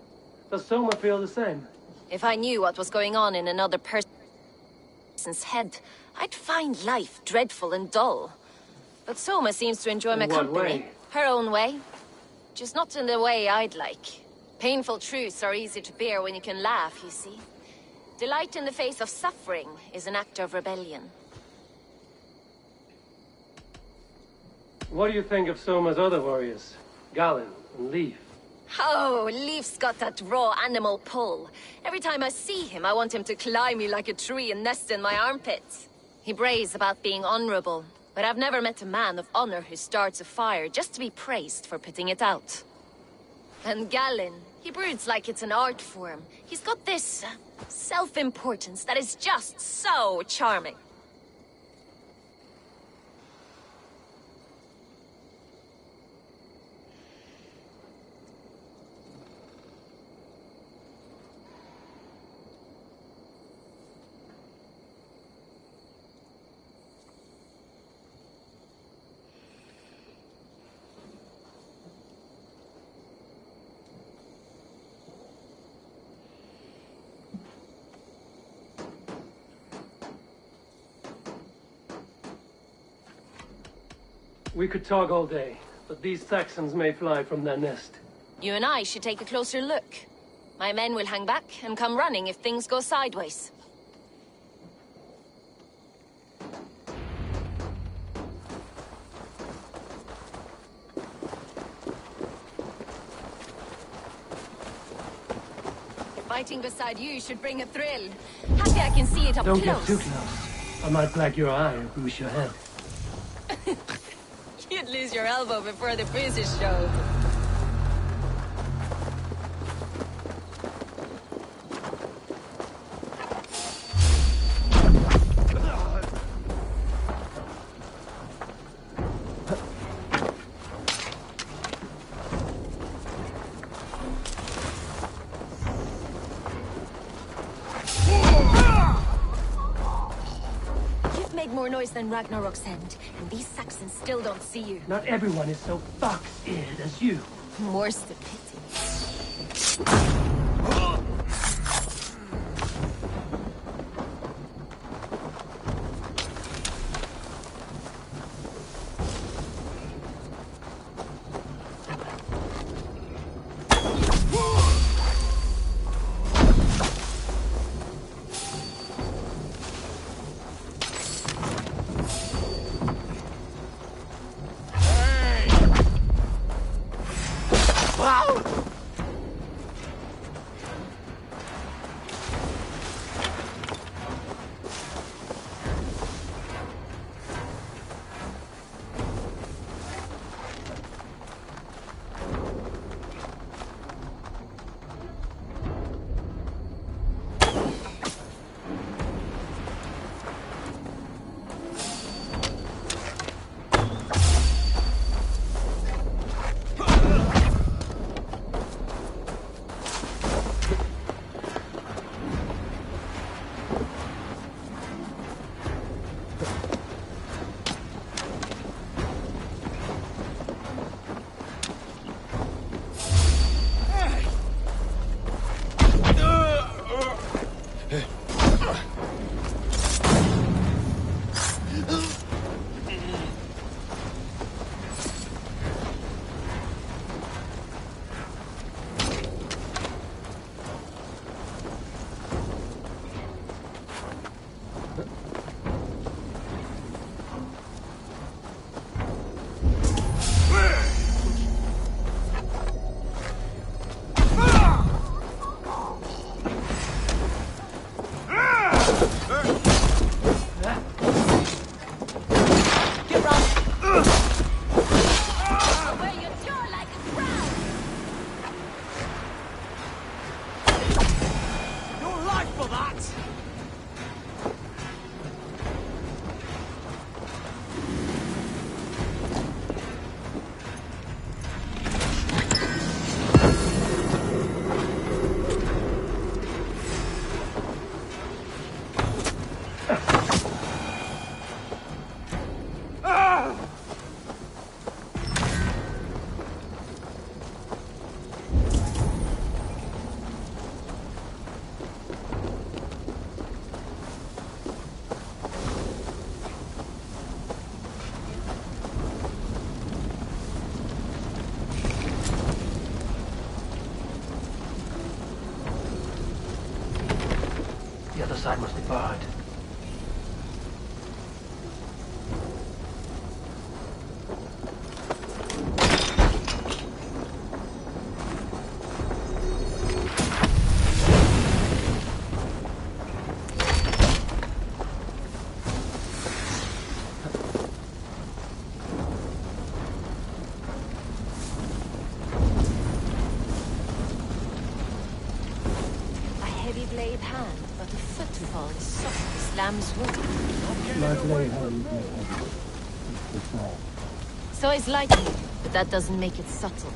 Does Soma feel the same?
If I knew what was going on in another person's head, I'd find life dreadful and dull. But Soma seems to enjoy my company.
Way?
Her own way. Just not in the way I'd like. Painful truths are easy to bear when you can laugh, you see. Delight in the face of suffering is an act of rebellion.
What do you think of Soma's other warriors? Galen and Leif?
Oh, Leif's got that raw animal pull. Every time I see him, I want him to climb me like a tree and nest in my armpits. He brays about being honorable, but I've never met a man of honor who starts a fire just to be praised for putting it out. And Galen, he broods like it's an art form. He's got this self-importance that is just so charming.
We could talk all day, but these Saxons may fly from their nest.
You and I should take a closer look. My men will hang back and come running if things go sideways. Fighting beside you should bring a thrill. Happy I can see it up close.
Don't get too close. I might black your eye or bruise your head.
You'd lose your elbow before the bruises showed. More noise than Ragnarok's end, and these Saxons still don't see you.
Not everyone is so fox-eared as you.
More's the pity.
other side must be barred.
Blade hand, but the footfall is soft as lamb's wood. So it's lightning, but that doesn't make it subtle.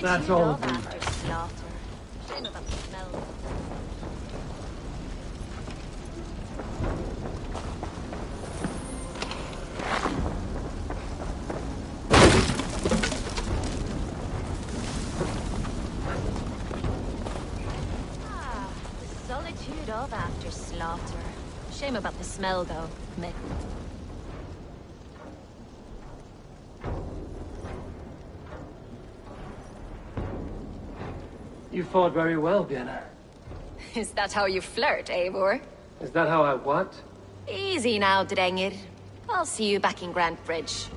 That's all of them.
After slaughter. Shame about the smell. The solitude of after slaughter. Shame about the smell, though. Meh.
You fought very well, Vienna.
Is that how you flirt, Eivor?
Is that how I what?
Easy now, Drengir. I'll see you back in Grand Bridge.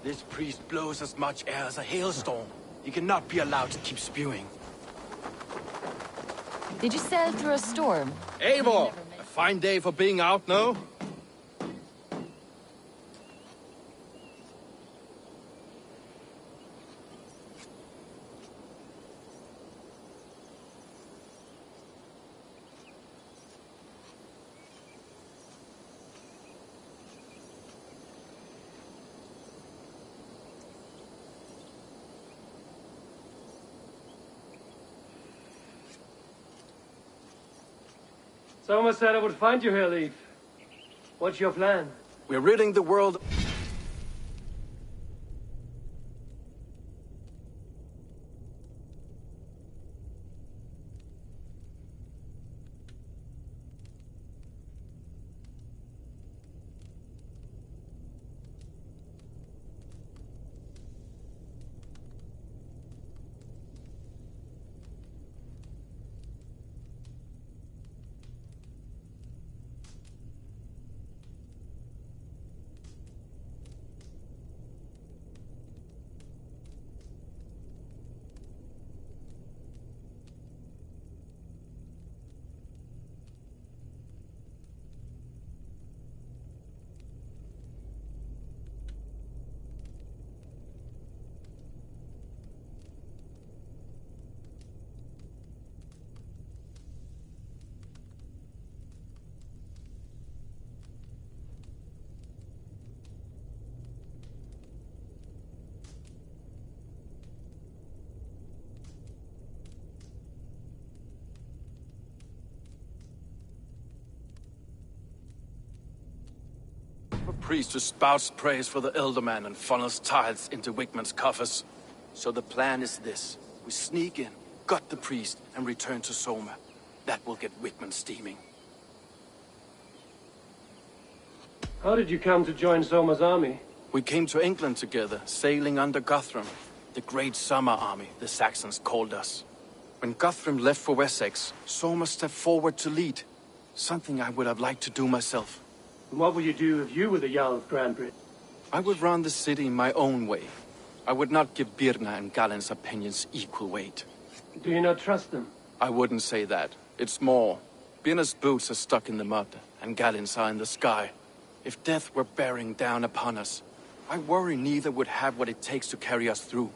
This priest blows as much air as a hailstorm. He cannot be allowed to keep spewing.
Did you sail through a storm?
Eivor! A fine day for being out, no?
Someone said I would find you here, Leif. What's your plan?
We're ridding the world... A priest who spouts praise for the Elderman and funnels tithes into Wigmund's coffers. So the plan is this. We sneak in, gut the priest, and return to Soma. That will get Wigmund steaming.
How did you come to join Soma's army?
We came to England together, sailing under Guthrum. The Great Summer Army, the Saxons called us. When Guthrum left for Wessex, Soma stepped forward to lead. Something I would have liked to do myself.
And what would you do if you were the Jarl of Grandbridge?
I would run the city my own way. I would not give Birna and Galen's opinions equal weight.
Do you not trust them?
I wouldn't say that. It's more. Birna's boots are stuck in the mud, and Galen's are in the sky. If death were bearing down upon us, I worry neither would have what it takes to carry us through.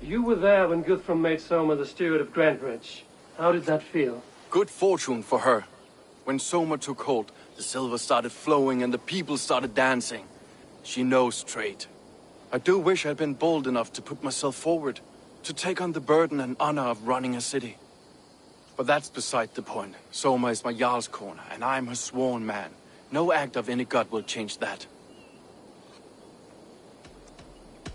You were there when Guthrum made Soma the steward of Grandbridge. How did that feel?
Good fortune for her. When Soma took hold, the silver started flowing and the people started dancing. She knows trade. I do wish I'd been bold enough to put myself forward, to take on the burden and honor of running a city. But that's beside the point. Soma is my Jarl's corner, and I'm her sworn man. No act of any god will change that.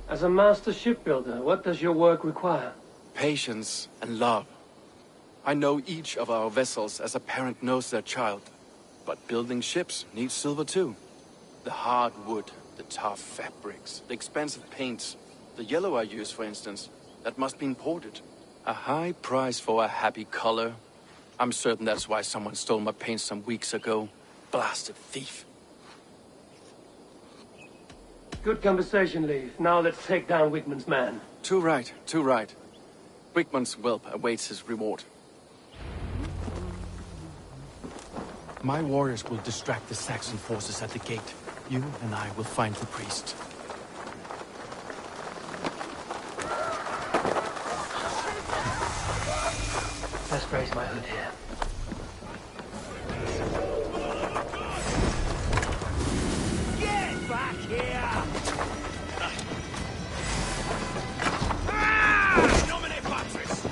As a master shipbuilder, what does your work require?
Patience and love. I know each of our vessels as a parent knows their child. But building ships needs silver too. The hard wood, the tough fabrics, the expensive paints. The yellow I use, for instance, that must be imported. A high price for a happy color. I'm certain that's why someone stole my paint some weeks ago. Blasted thief.
Good conversation, Leif. Now let's take down Wigmund's man.
Too right, too right. Wigmund's whelp awaits his reward. My warriors will distract the Saxon forces at the gate. You and I will find the priest.
Let's raise my hood here.
Get back here! Nominate Patris!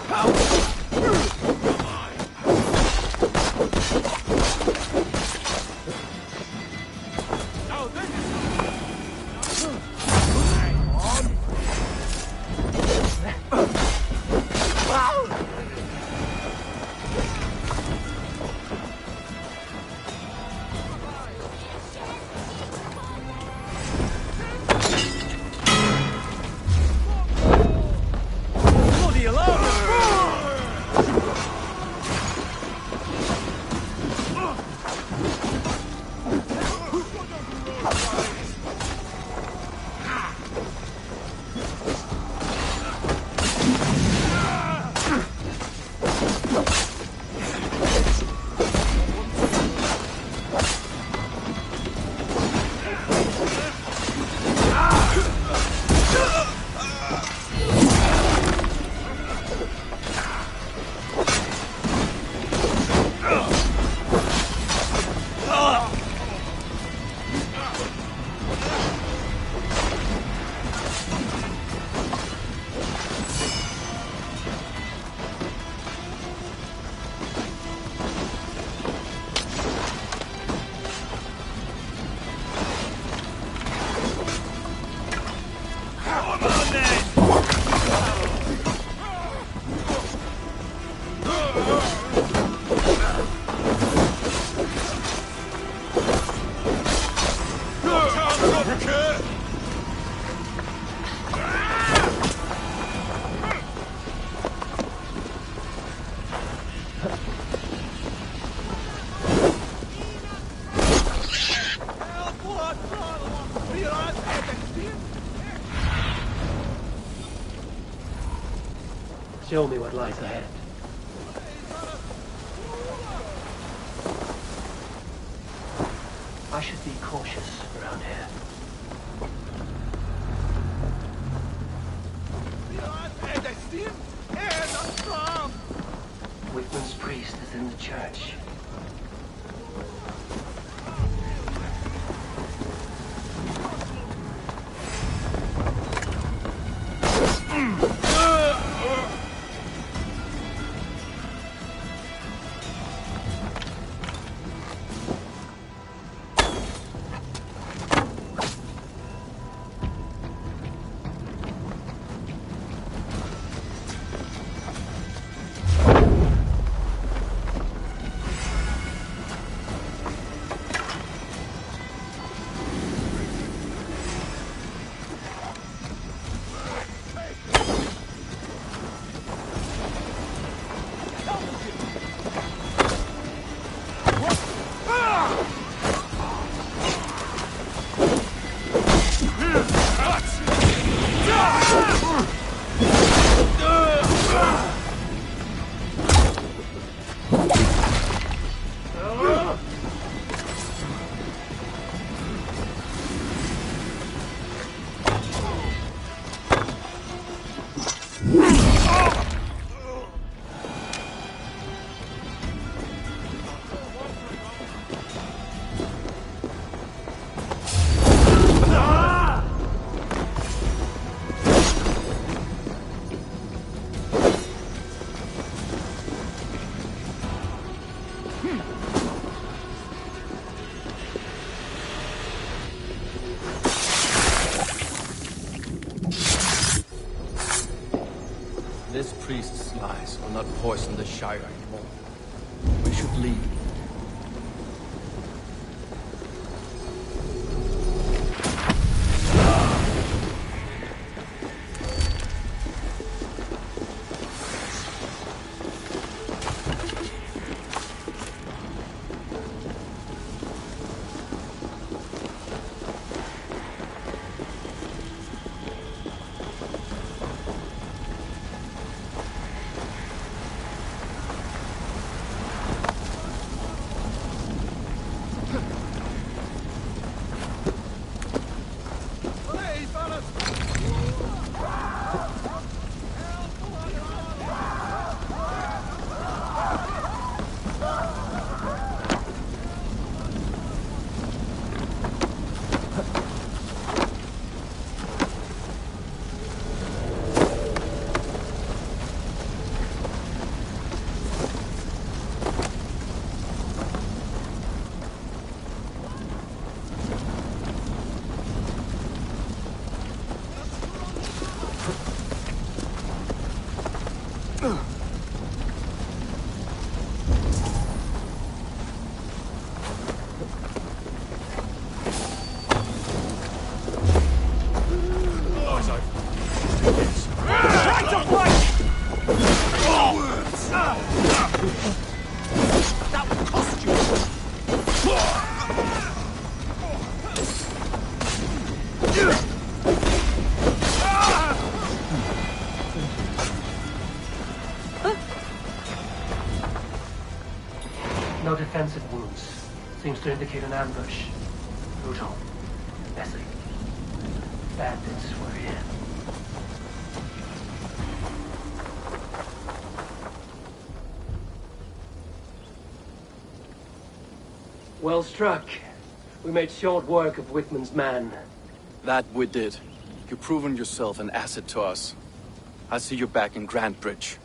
Show me what lies ahead. I should be cautious around here. Whitman's priest is in the church.
This priest's lies will not poison the Shire anymore. We should leave.
No defensive wounds. Seems to indicate an ambush. Brutal. Messy. Bandits were in. Well struck. We made short work of Whitman's man.
That we did. You've proven yourself an asset to us. I'll see you back in Grantbridge.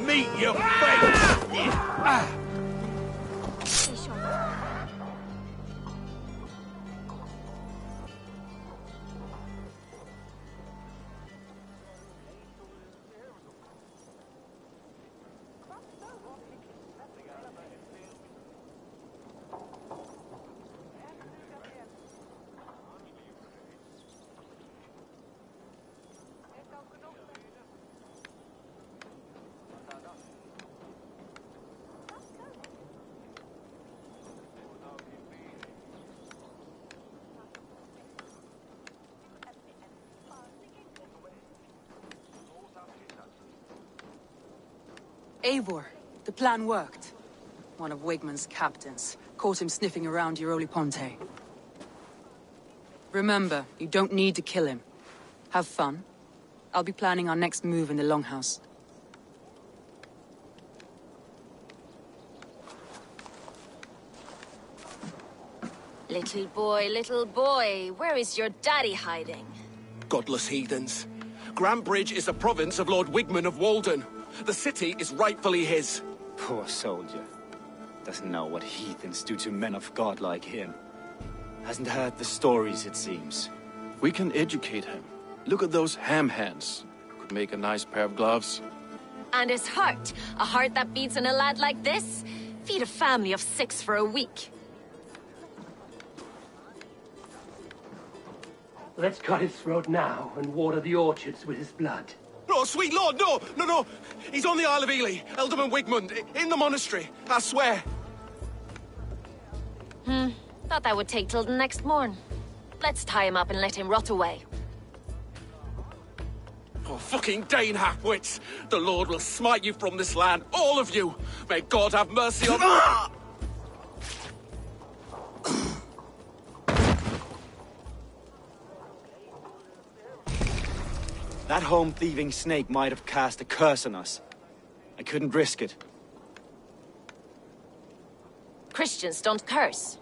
Meet your fate!
Eivor, the plan worked. One of Wigmund's captains caught him sniffing around Euroli Ponte. Remember, you don't need to kill him. Have fun. I'll be planning our next move in the Longhouse.
Little boy, where is your daddy hiding?
Godless heathens. Grantebridge is a province of Lord Wigmund of Walden. The city is rightfully his.
Poor soldier. Doesn't know what heathens do to men of God like him. Hasn't heard the stories, it seems.
We can educate him. Look at those ham hands. Could make a nice pair of gloves.
And his heart. A heart that beats in a lad like this? Feed a family of 6 for a week.
Let's cut his throat now and water the orchards with his blood.
Oh, sweet lord, no! No! He's on the Isle of Ely, Ealdorman Wigmund, in the monastery, I swear.
Thought that would take till the next morn. Let's tie him up and let him rot away.
Oh, fucking Dane half-wits! The Lord will smite you from this land, all of you! May God have mercy on...
That home-thieving snake might have cast a curse on us. I couldn't risk it.
Christians don't curse.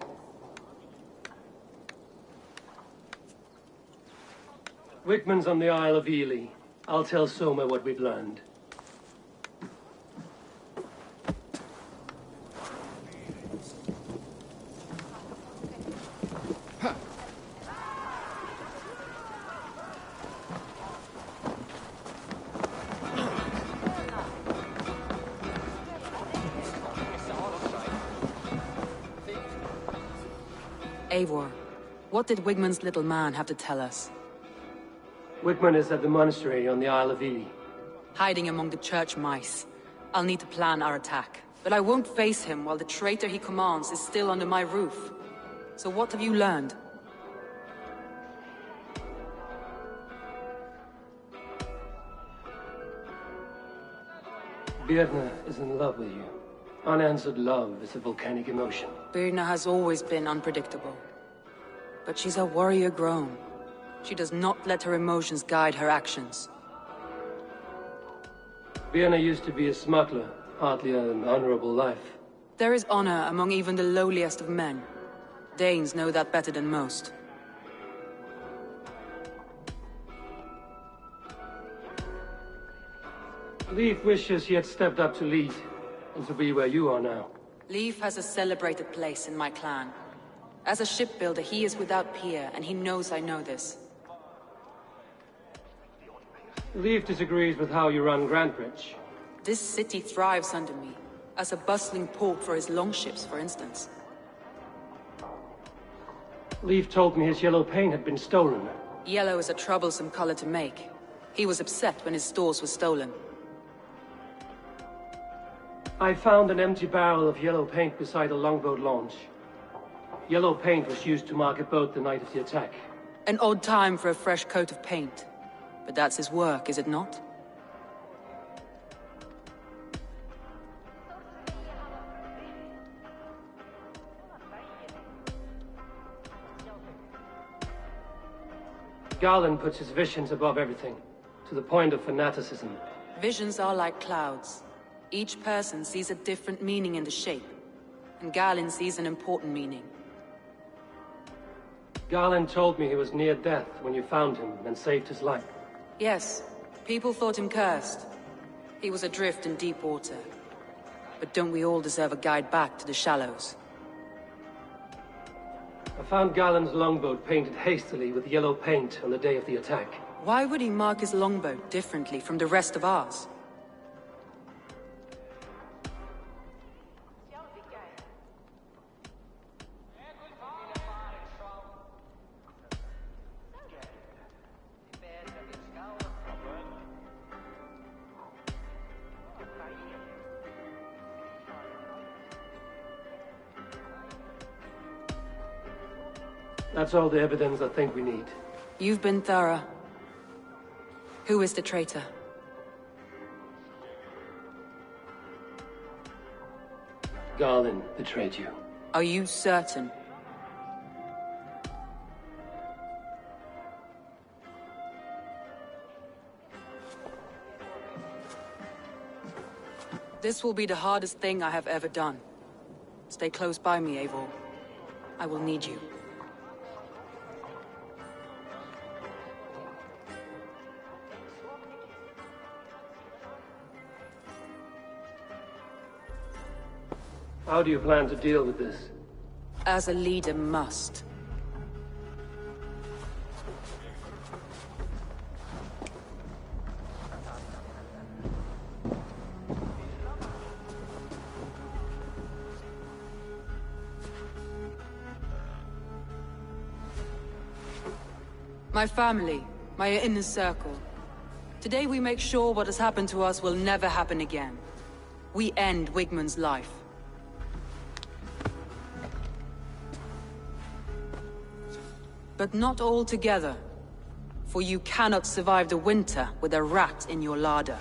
Wigmund's on the Isle of Ely. I'll tell Soma what we've learned.
Eivor, what did Wigmund's little man have to tell us?
Wigmund is at the monastery on the Isle of Ely.
Hiding among the church mice. I'll need to plan our attack. But I won't face him while the traitor he commands is still under my roof. So what have you learned?
Birna is in love with you. Unanswered love is a volcanic emotion.
Birna has always been unpredictable. But she's a warrior grown. She does not let her emotions guide her actions.
Birna used to be a smuggler, hardly an honorable life.
There is honor among even the lowliest of men. Danes know that better than most.
Leif wishes he had stepped up to lead, and to be where you are now.
Leif has a celebrated place in my clan. As a shipbuilder, he is without peer, and he knows I know this.
Leif disagrees with how you run Grantebridge.
This city thrives under me, as a bustling port for his longships, for instance.
Leif told me his yellow paint had been stolen.
Yellow is a troublesome color to make. He was upset when his stores were stolen.
I found an empty barrel of yellow paint beside a longboat launch. Yellow paint was used to mark a boat the night of the attack.
An odd time for a fresh coat of paint. But that's his work, is it not?
Garland puts his visions above everything, to the point of fanaticism.
Visions are like clouds. Each person sees a different meaning in the shape, and Garland sees an important meaning.
Garland told me he was near death when you found him and saved his life.
Yes, people thought him cursed. He was adrift in deep water. But don't we all deserve a guide back to the shallows?
I found Garland's longboat painted hastily with yellow paint on the day of the attack.
Why would he mark his longboat differently from the rest of ours?
That's all the evidence I think we need.
You've been thorough. Who is the traitor?
Garland betrayed you.
Are you certain? This will be the hardest thing I have ever done. Stay close by me, Eivor. I will need you.
How do you plan to deal with this?
As a leader must. My family, my inner circle. Today we make sure what has happened to us will never happen again. We end Wigmund's life. But not all together. For you cannot survive the winter with a rat in your larder.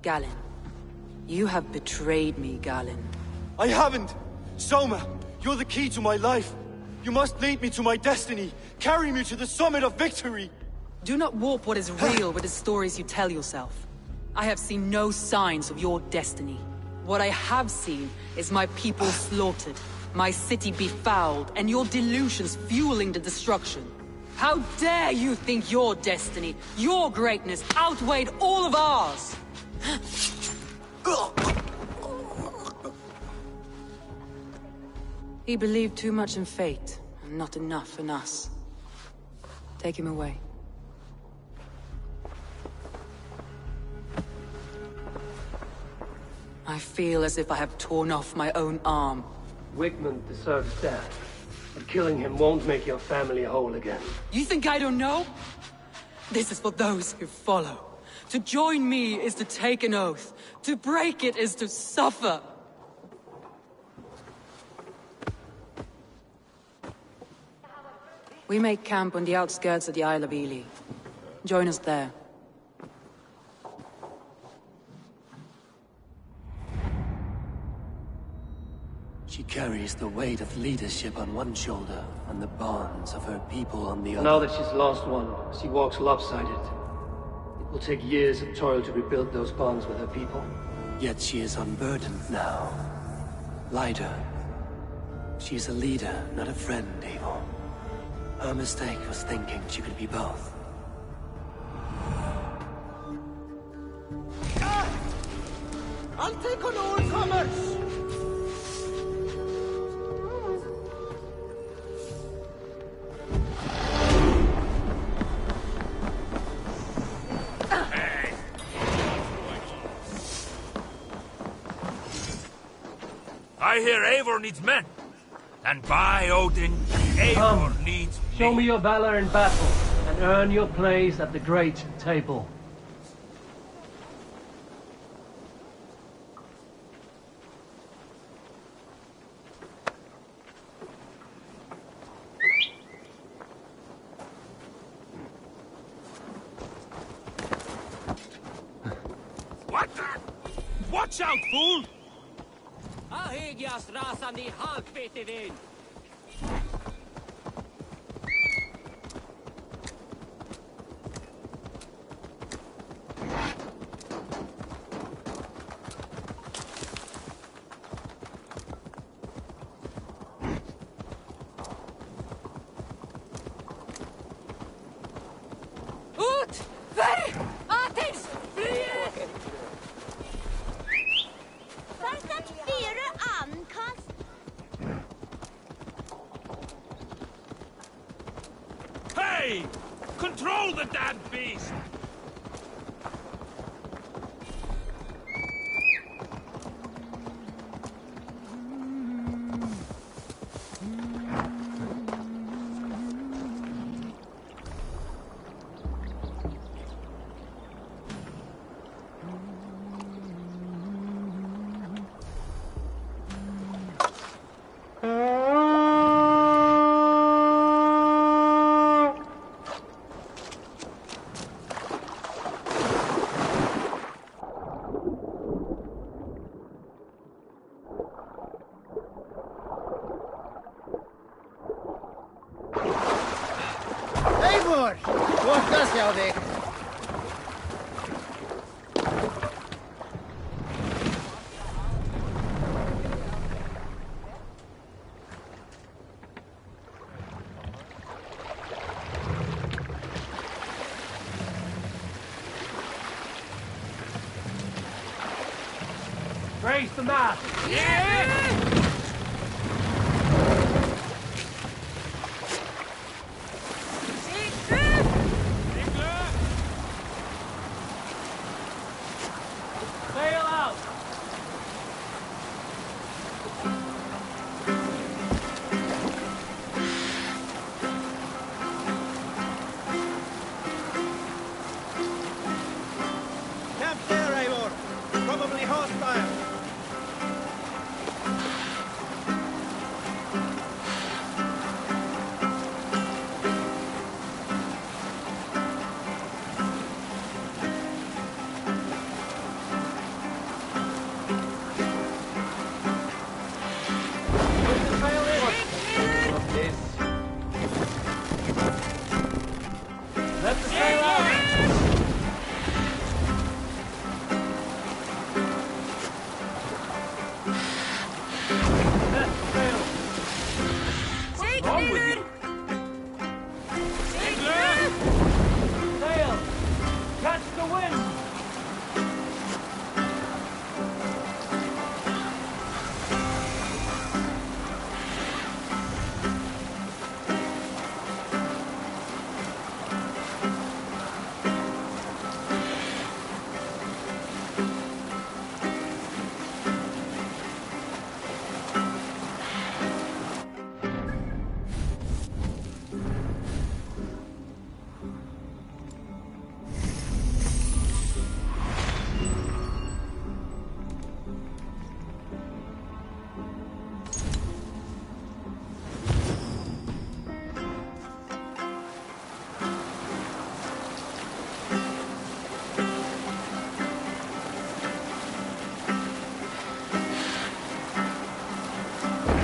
Galen. You have betrayed me, Galen.
I haven't! Soma, you're the key to my life. You must lead me to my destiny. Carry me to the summit of victory.
Do not warp what is real with the stories you tell yourself. I have seen no signs of your destiny. What I have seen is my people slaughtered, my city befouled, and your delusions fueling the destruction. How dare you think your destiny, your greatness, outweighed all of ours? He believed too much in fate, and not enough in us. Take him away. I feel as if I have torn off my own arm.
Wigmund deserves death, but killing him won't make your family whole again.
You think I don't know? This is for those who follow. To join me is to take an oath. To break it is to suffer. We make camp on the outskirts of the Isle of Ely. Join us there.
She carries the weight of leadership on one shoulder, and the bonds of her people on the other. Now that she's lost one, she walks lopsided. It will take years of toil to rebuild those bonds with her people. Yet she is unburdened now. Lighter. She is a leader, not a friend, Eivor. Her mistake was thinking she could be both.
I'll take on all comers! I hear Eivor needs men. And by Odin, Eivor needs me.
Show me your valor in battle, and earn your place at the great table.
What the? Watch out, fool!
Ahigjas rasani halkpittivin! Ut! Ver! Athens! Frie!
Hey! Control the damn beast!
Eivor! Gott að sjá þig!
Raise the mast! Sail out!
Camp there, Eivor! Probably hostile!
Let the sail out! Let the sail! What's wrong with you? Sail! Catch the wind!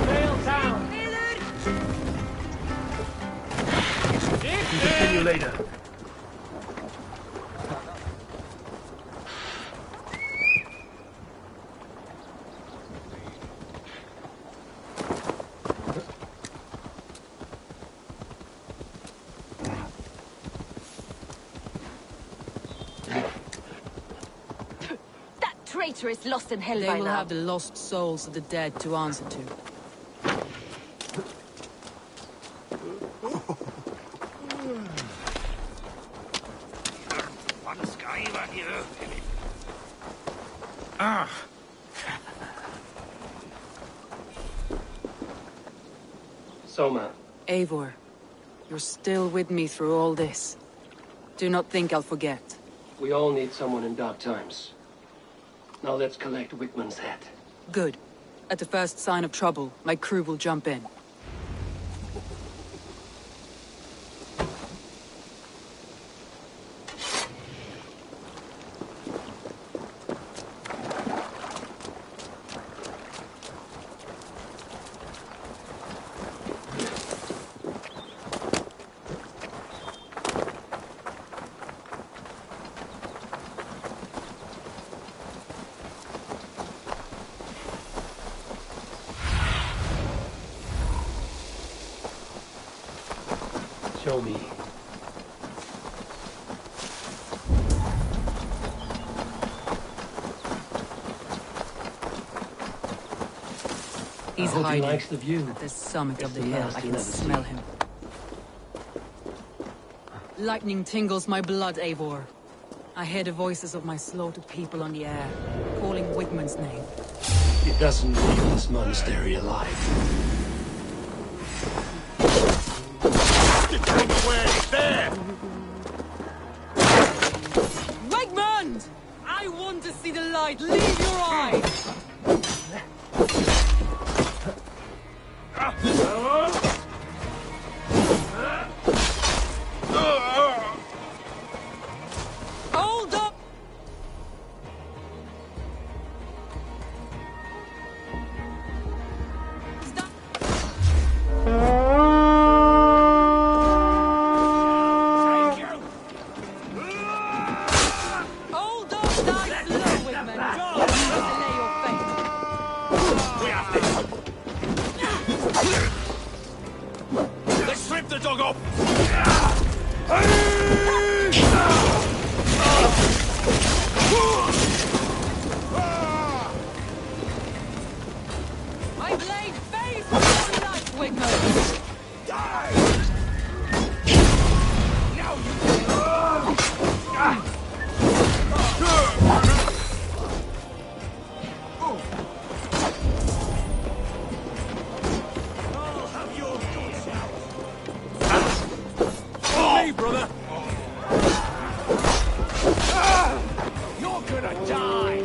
Sail down! See you later.
That traitor is lost in hell
They
by
will
now.
have the lost souls of the dead to answer to.
Soma.
Eivor, you're still with me through all this. Do not think I'll forget.
We all need someone in dark times. Now let's collect Wigmund's head.
Good. At the first sign of trouble, my crew will jump in.
Show me.
He's
I hope
hiding
he likes the view.
at the summit of the
It's the
hill.
last
I
you'll
can
ever
smell
see.
him. Lightning tingles my blood, Eivor. I hear the voices of my slaughtered people on the air, calling Wigmund's name.
He doesn't leave this monastery alive.
There!
Wigmund! I want to see the light leave your eyes! Hold up! Hold up, nice low, Wigmund! Don't delay your fate!
We have this! Let's strip the dog off!
My blade fades with your light, Wigmund!
Now you I'll have your guts out! Me, brother! You're gonna die!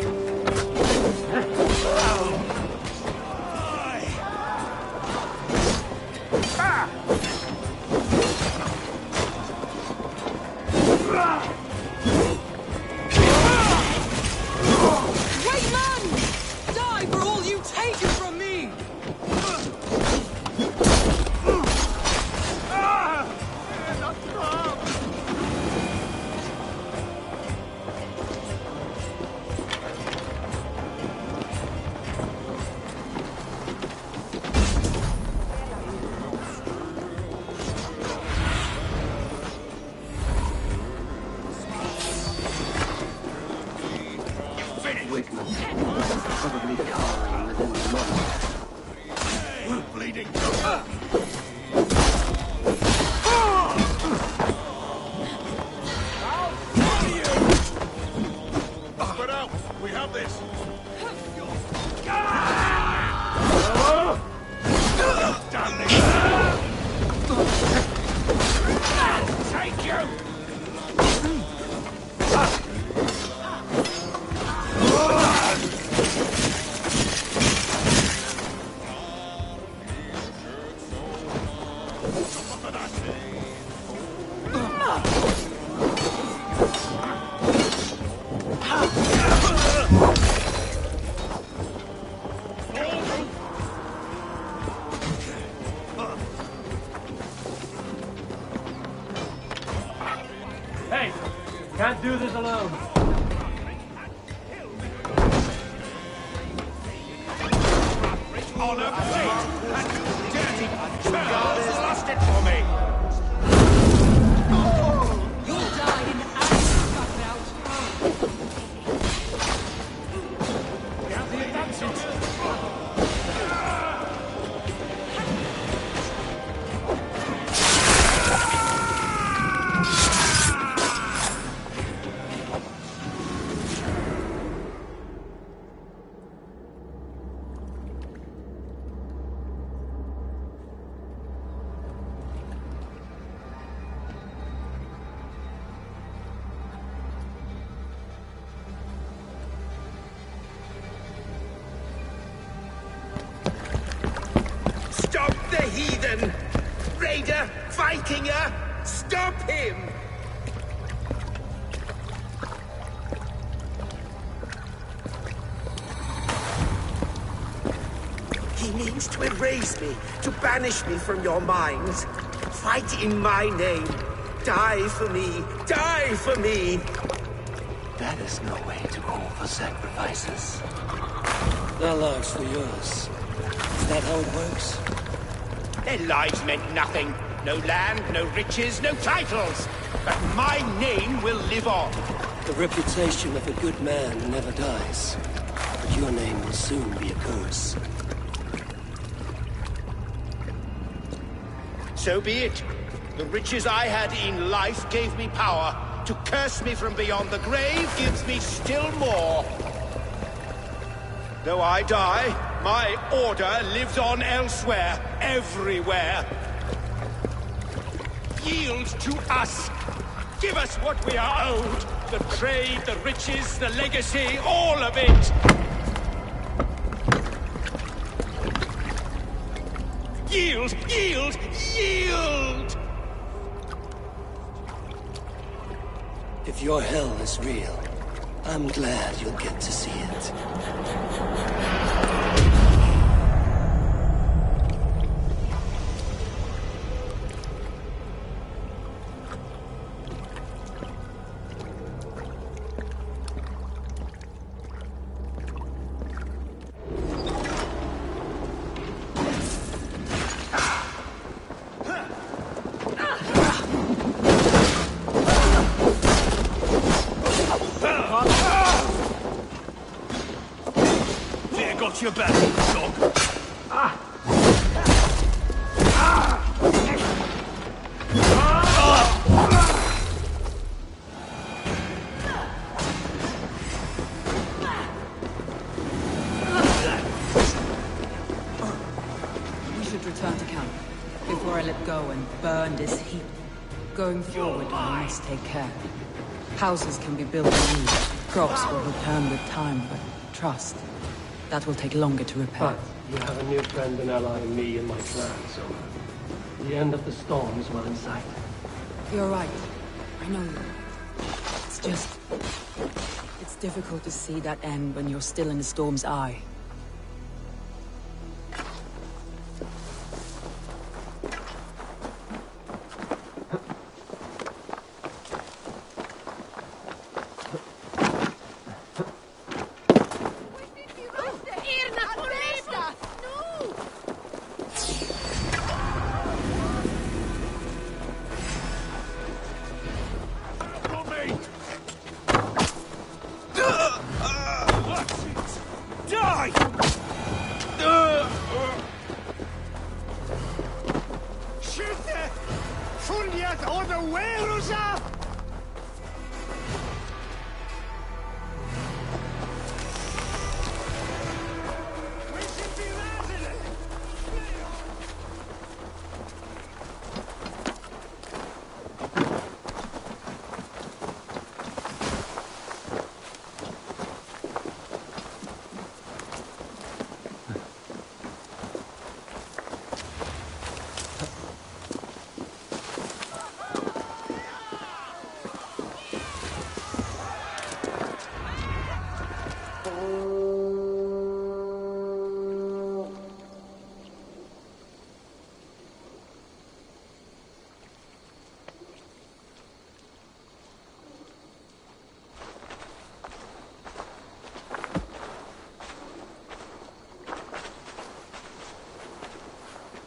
Wigmund! Die for all you've taken from me!
Wigmund. Probably cowering within the month.
Bleeding. Spread out! We have this! Damn it! Take you!
Hey! Can't do this alone.
On a plate! And you dirty churls lost it for me!
You'll die in agony, Buckout!
We have the advantage! Stop the heathen! Raider, Vikinger, stop him! He means to erase me, to banish me from your minds. Fight in my name. Die for me. Die for me.
That is no way to call for sacrifices. Their lives for yours. Is that how it works?
Their lives meant nothing. No land, no riches, no titles. But my name will live on.
The reputation of a good man never dies. But your name will soon be a curse.
So be it. The riches I had in life gave me power. To curse me from beyond the grave gives me still more. Though I die, my order lives on elsewhere, everywhere. Yield to us. Give us what we are owed. The trade, the riches, the legacy, all of it. Yield! Yield! Yield!
If your hell is real, I'm glad you'll get to see it.
Your back, dog.
We should return to camp before I let go and burn this heap. Going forward, we must take care. Houses can be built anew. Crops will return with time, but trust. That will take longer to repair.
But you have a new friend and ally in me and my clan, so the end of the storm is well in sight.
You're right. I know you. It's just... it's difficult to see that end when you're still in the storm's eye.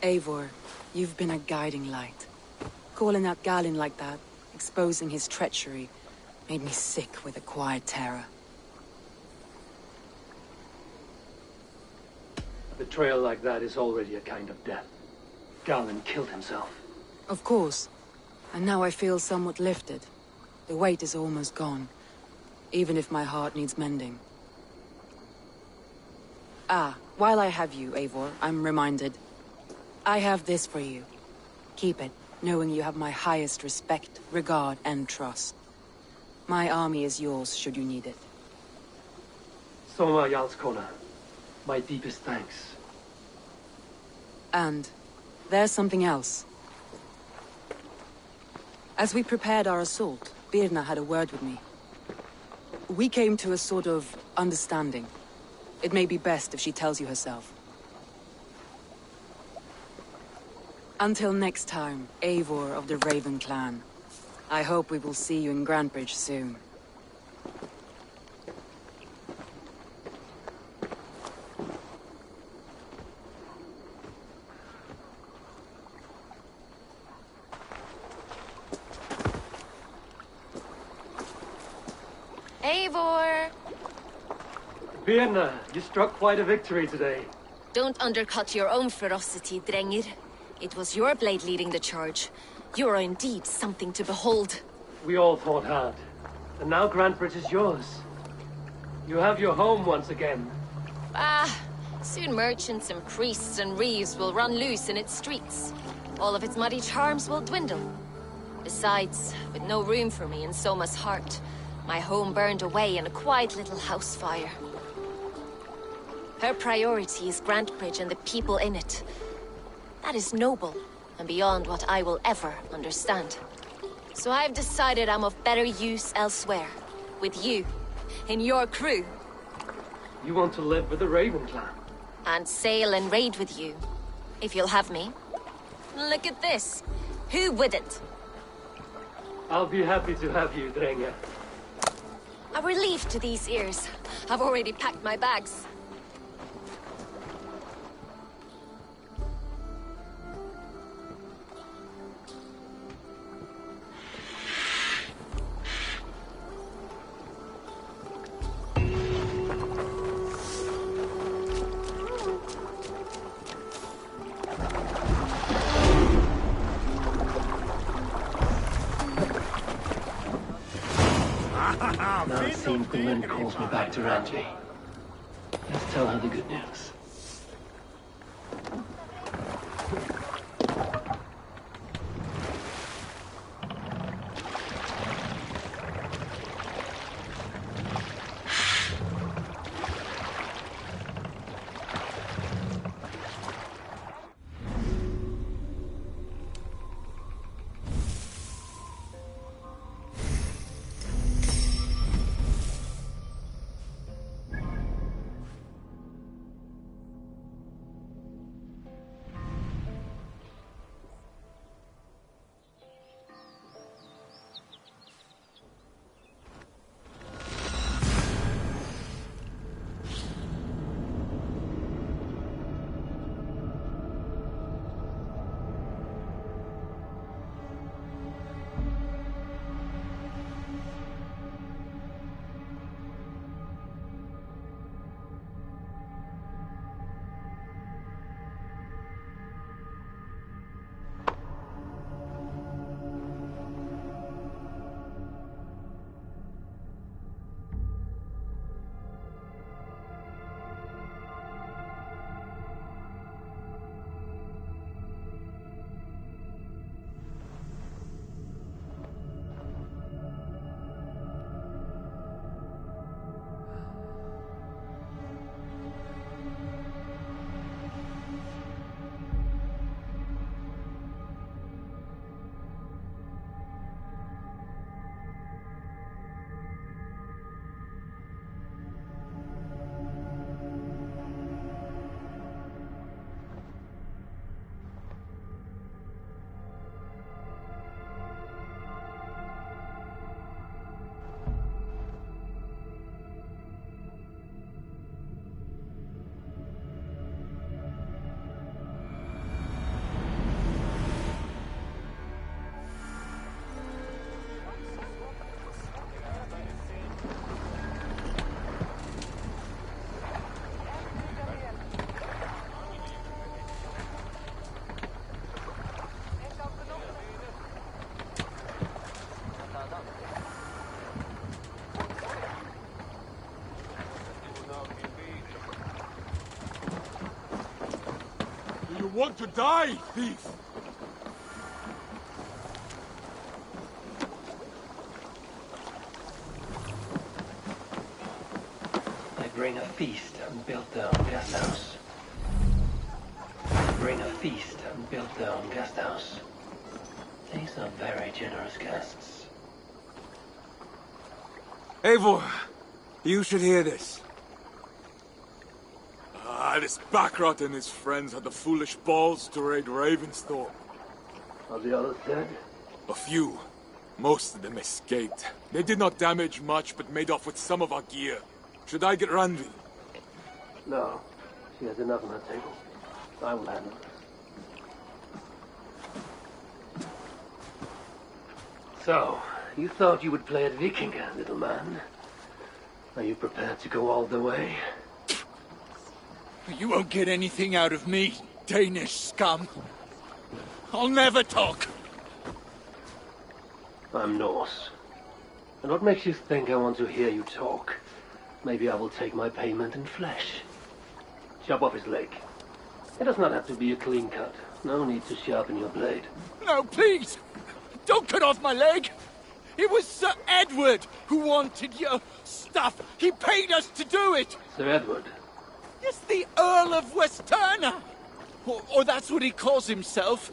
Eivor, you've been a guiding light. Calling out Galinn like that, exposing his treachery, made me sick with a quiet terror.
A betrayal like that is already a kind of death. Galinn killed himself.
Of course. And now I feel somewhat lifted. The weight is almost gone, even if my heart needs mending. Ah, while I have you, Eivor, I'm reminded. I have this for you. Keep it, knowing you have my highest respect, regard, and trust. My army is yours, should you need it.
Soma Jarlskona, my deepest thanks.
And there's something else. As we prepared our assault, Birna had a word with me. We came to a sort of understanding. It may be best if she tells you herself. Until next time, Eivor of the Raven Clan. I hope we will see you in Grantebridge soon.
Eivor!
Birna, you struck quite a victory today.
Don't undercut your own ferocity, Drengir. It was your blade leading the charge. You are indeed something to behold.
We all fought hard. And now Grantebridge is yours. You have your home once again.
Soon merchants and priests and reeves will run loose in its streets. All of its muddy charms will dwindle. Besides, with no room for me in Soma's heart, my home burned away in a quiet little house fire. Her priority is Grantebridge and the people in it. That is noble, and beyond what I will ever understand. So I've decided I'm of better use elsewhere. With you. In your crew.
You want to live with the Raven Clan?
And sail and raid with you. If you'll have me. Look at this. Who wouldn't?
I'll be happy to have you, Drenge.
A relief to these ears. I've already packed my bags.
Now it seems the wind calls me back to Ranji. Let's tell her the good news.
You want to die, thief!
I bring a feast and built their own guest house. I bring preparing a feast and built their own guest house. These are very generous guests.
Eivor, you should hear this. This Backrot and his friends had the foolish balls to raid Ravensthorpe.
Are the others dead?
A few. Most of them escaped. They did not damage much, but made off with some of our gear. Should I get Randvi?
No. She has enough on her table. I will handle it. So, you thought you would play at Vikinga, little man? Are you prepared to go all the way?
You won't get anything out of me, Danish scum. I'll never talk.
I'm Norse. And what makes you think I want to hear you talk? Maybe I will take my payment in flesh. Chop off his leg. It does not have to be a clean cut. No need to sharpen your blade.
No, please! Don't cut off my leg! It was Sir Edward who wanted your stuff. He paid us to do it!
Sir Edward?
Yes, the Earl of Westerna! Or that's what he calls himself.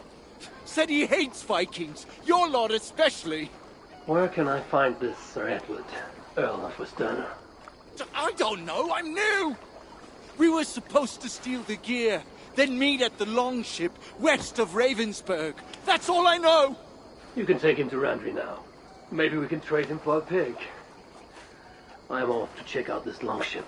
Said he hates Vikings, your lot especially.
Where can I find this Sir Edward, Earl of Westerna?
I don't know, I'm new! We were supposed to steal the gear, then meet at the longship west of Ravensburg. That's all I know!
You can take him to Randvi now. Maybe we can trade him for a pig. I'm off to check out this longship.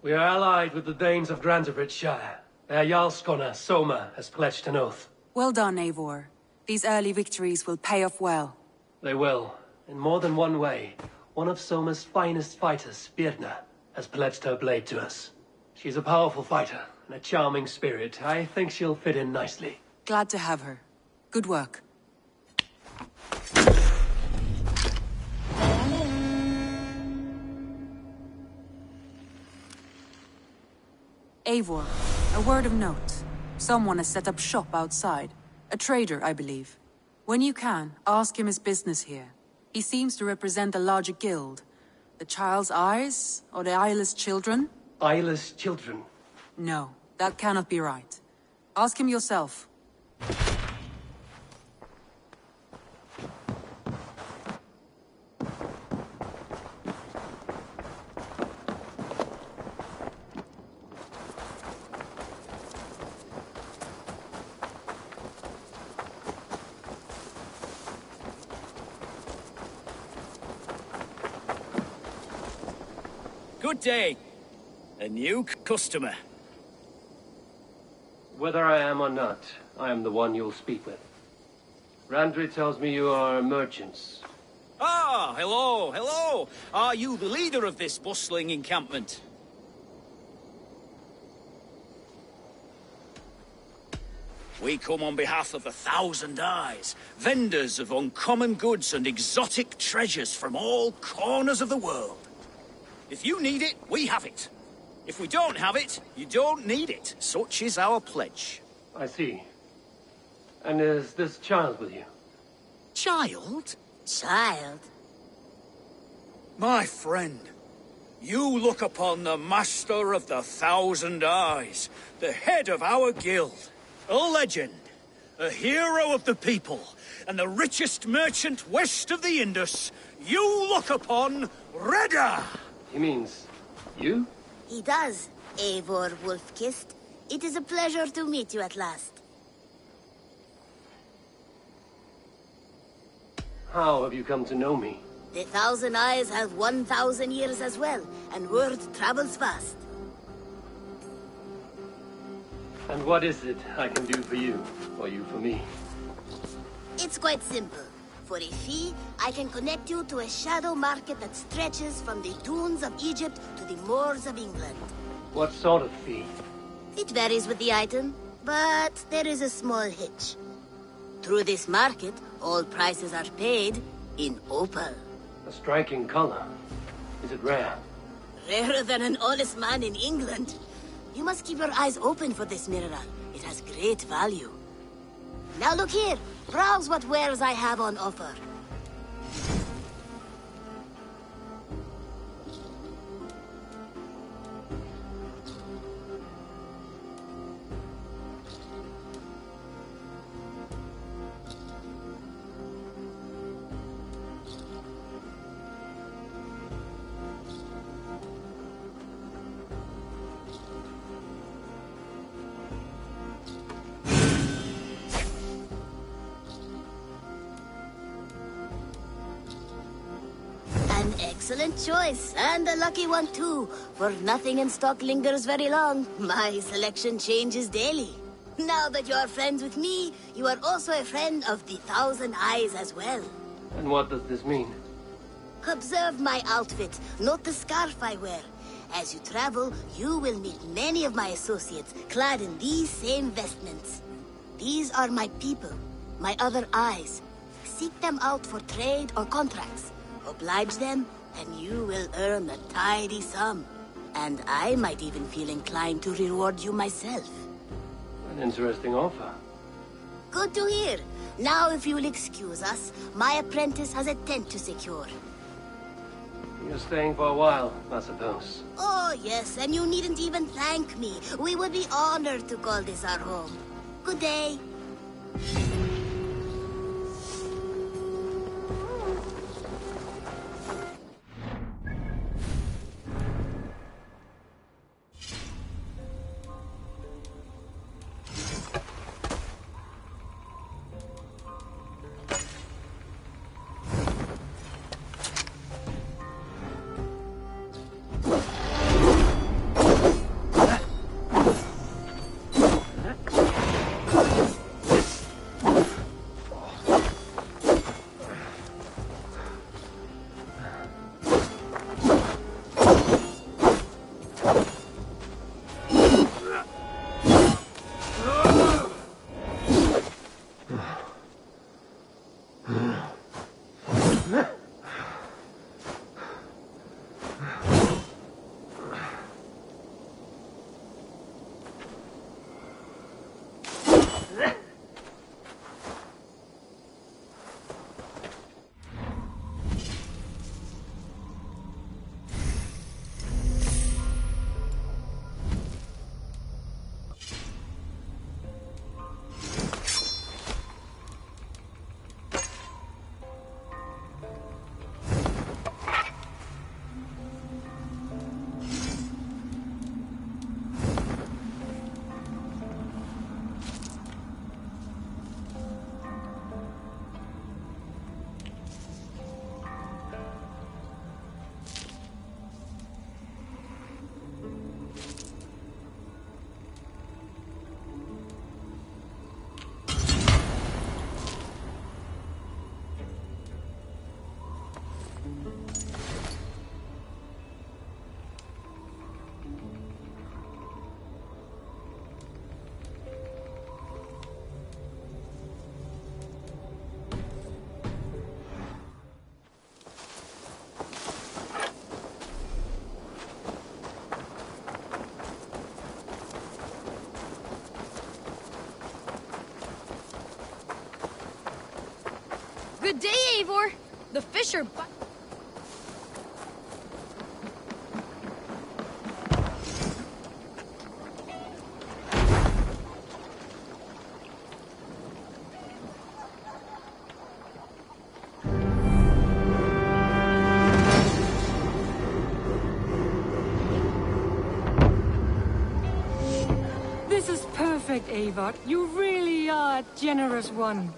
We are allied with the Danes of Grantebridgeshire. Their Jarlskona, Soma, has pledged an oath.
Well done, Eivor. These early victories will pay off well.
They will, in more than one way. One of Soma's finest fighters, Birna, has pledged her blade to us. She's a powerful fighter and a charming spirit. I think she'll fit in nicely.
Glad to have her. Good work. Eivor, a word of note. Someone has set up shop outside. A trader, I believe. When you can, ask him his business here. He seems to represent a larger guild. The Child's Eyes, or the Eyeless Children?
Eyeless Children?
No, that cannot be right. Ask him yourself.
Good day. A new customer.
Whether I am or not, I am the one you'll speak with. Randvi tells me you are merchants.
Ah, hello, hello. Are you the leader of this bustling encampment? We come on behalf of the Thousand Eyes, vendors of uncommon goods and exotic treasures from all corners of the world. If you need it, we have it. If we don't have it, you don't need it. Such is our pledge.
I see. And is this child with you?
Child?
Child?
My friend, you look upon the master of the Thousand Eyes, the head of our guild, a legend, a hero of the people, and the richest merchant west of the Indus. You look upon Reda!
He means you?
He does, Eivor Wolfkist. It is a pleasure to meet you at last.
How have you come to know me?
The Thousand Eyes have 1,000 years as well, and word travels fast.
And what is it I can do for you, or you for me?
It's quite simple.
For a fee, I can connect you to a shadow market that stretches from the dunes of Egypt to the moors of England.
What sort of fee?
It varies with the item, but there is a small hitch. Through this market, all prices are paid in opal.
A striking color. Is it rare?
Rarer than an honest man in England. You must keep your eyes open for this mineral. It has great value. Now look here. Browse what wares I have on offer. An excellent choice, and a lucky one too, for nothing in stock lingers very long. My selection changes daily. Now that you are friends with me, you are also a friend of the Thousand Eyes as well.
And what does this mean?
Observe my outfit, note the scarf I wear. As you travel, you will meet many of my associates, clad in these same vestments. These are my people, my other eyes. Seek them out for trade or contracts. Oblige them, and you will earn a tidy sum. And I might even feel inclined to reward you myself.
An interesting offer.
Good to hear. Now, if you will excuse us, my apprentice has a tent to secure.
You're staying for a while, I suppose.
Oh, yes, and you needn't even thank me. We would be honored to call this our home. Good day.
Good day, Eivor. The fish are
This is perfect, Eivor. You really are a generous one.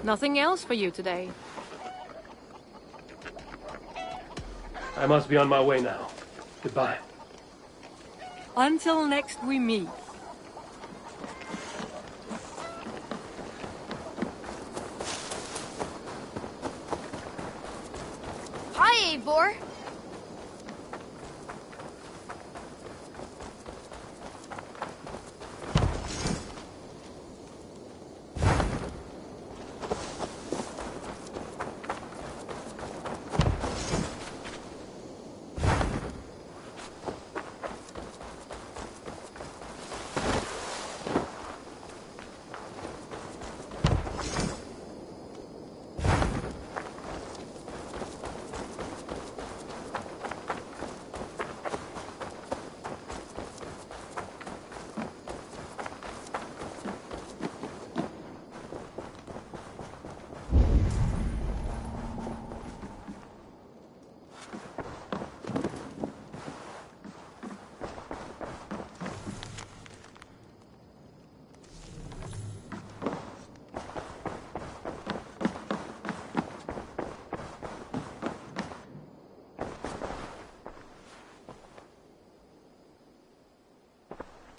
Nothing else for you today?
I must be on my way now. Goodbye.
Until next we meet.
Hi, Eivor.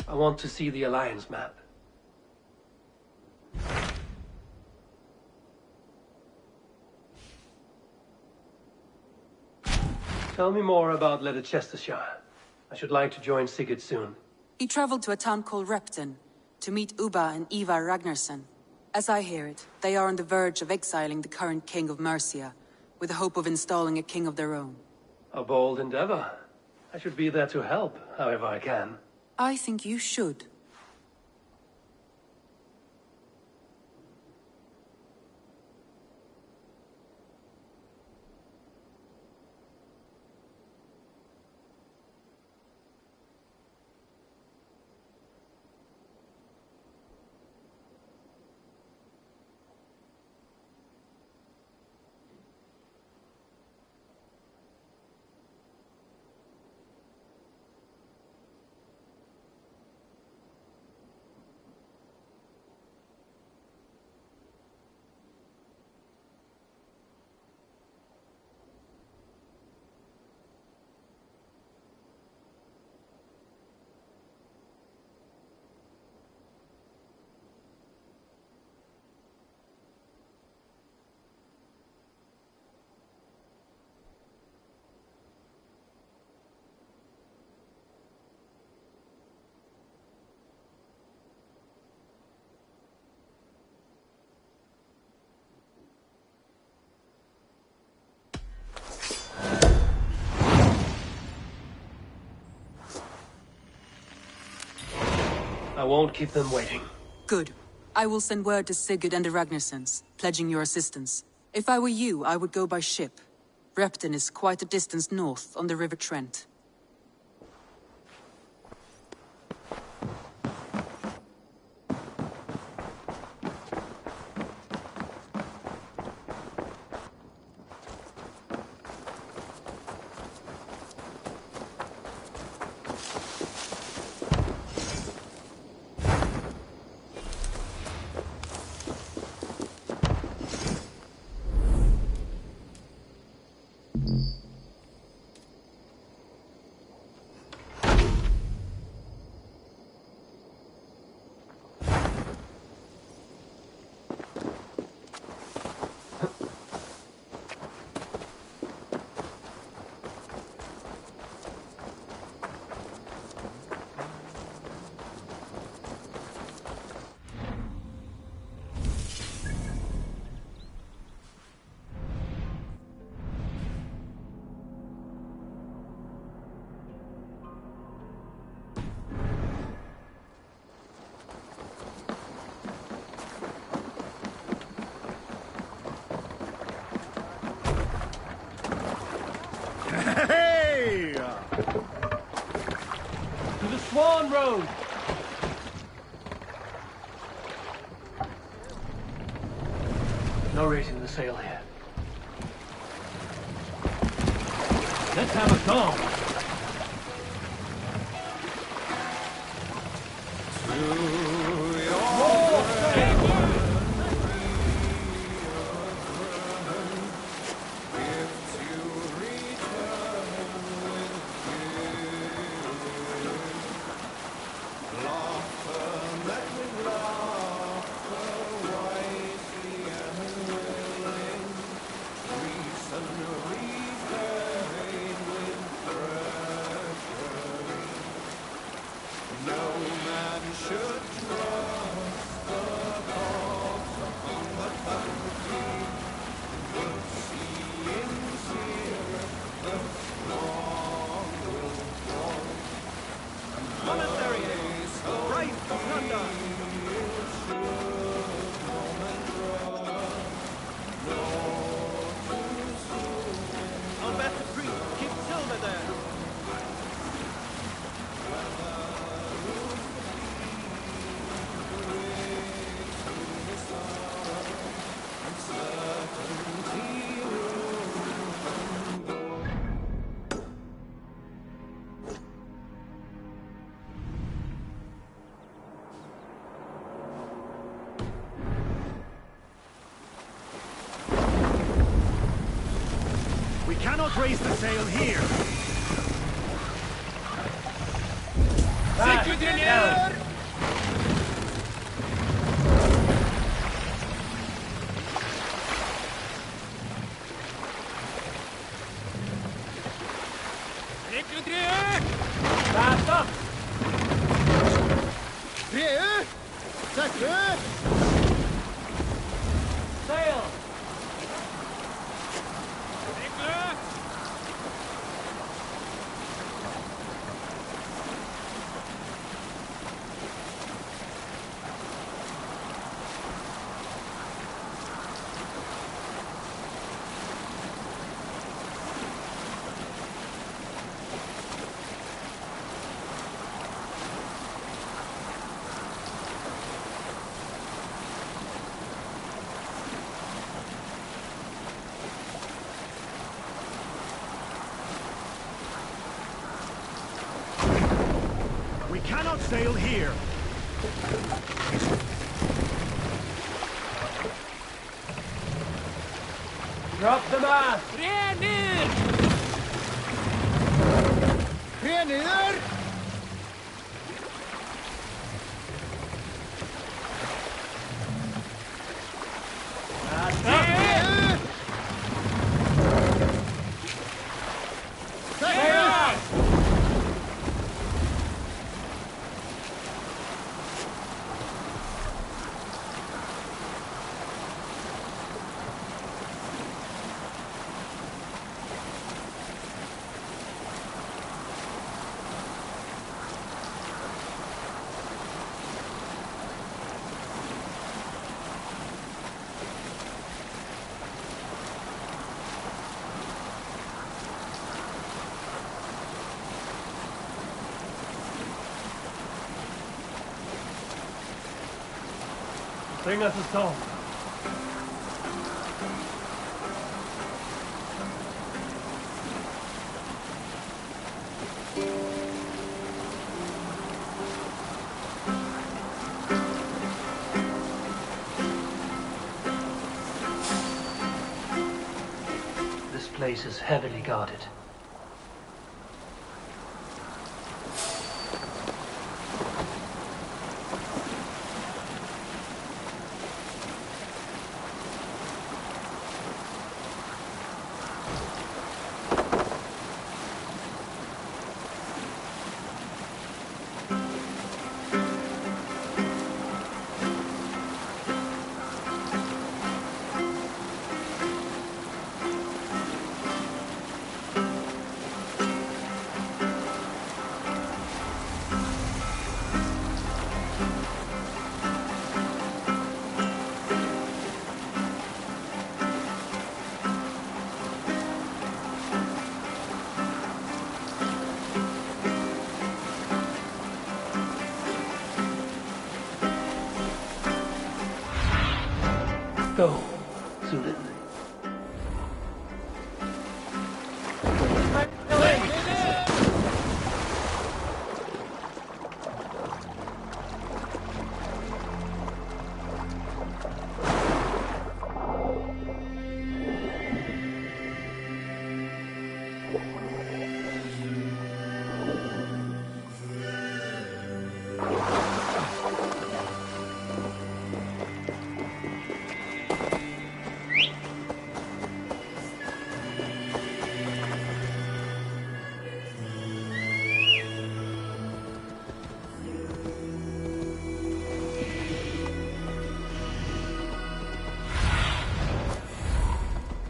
I want to see the Alliance map. Tell me more about Leicestershire. I should like to join Sigurd soon.
He traveled to a town called Repton to meet Ubba and Ivar Ragnarsson. As I hear it, they are on the verge of exiling the current king of Mercia, with the hope of installing a king of their own.
A bold endeavor. I should be there to help, however I can.
I think you should.
I won't keep them waiting.
Good. I will send word to Sigurd and the Ragnarssons, pledging your assistance. If I were you, I would go by ship. Repton is quite a distance north on the River Trent.
Hey!
To the Swan Road! No raising the sail here. Let's have a go!
raise the sail here.
Down. Fast up. Sail.
We cannot sail here.
Drop the mast. Sing us a song. This place is heavily guarded. Go, Sulit.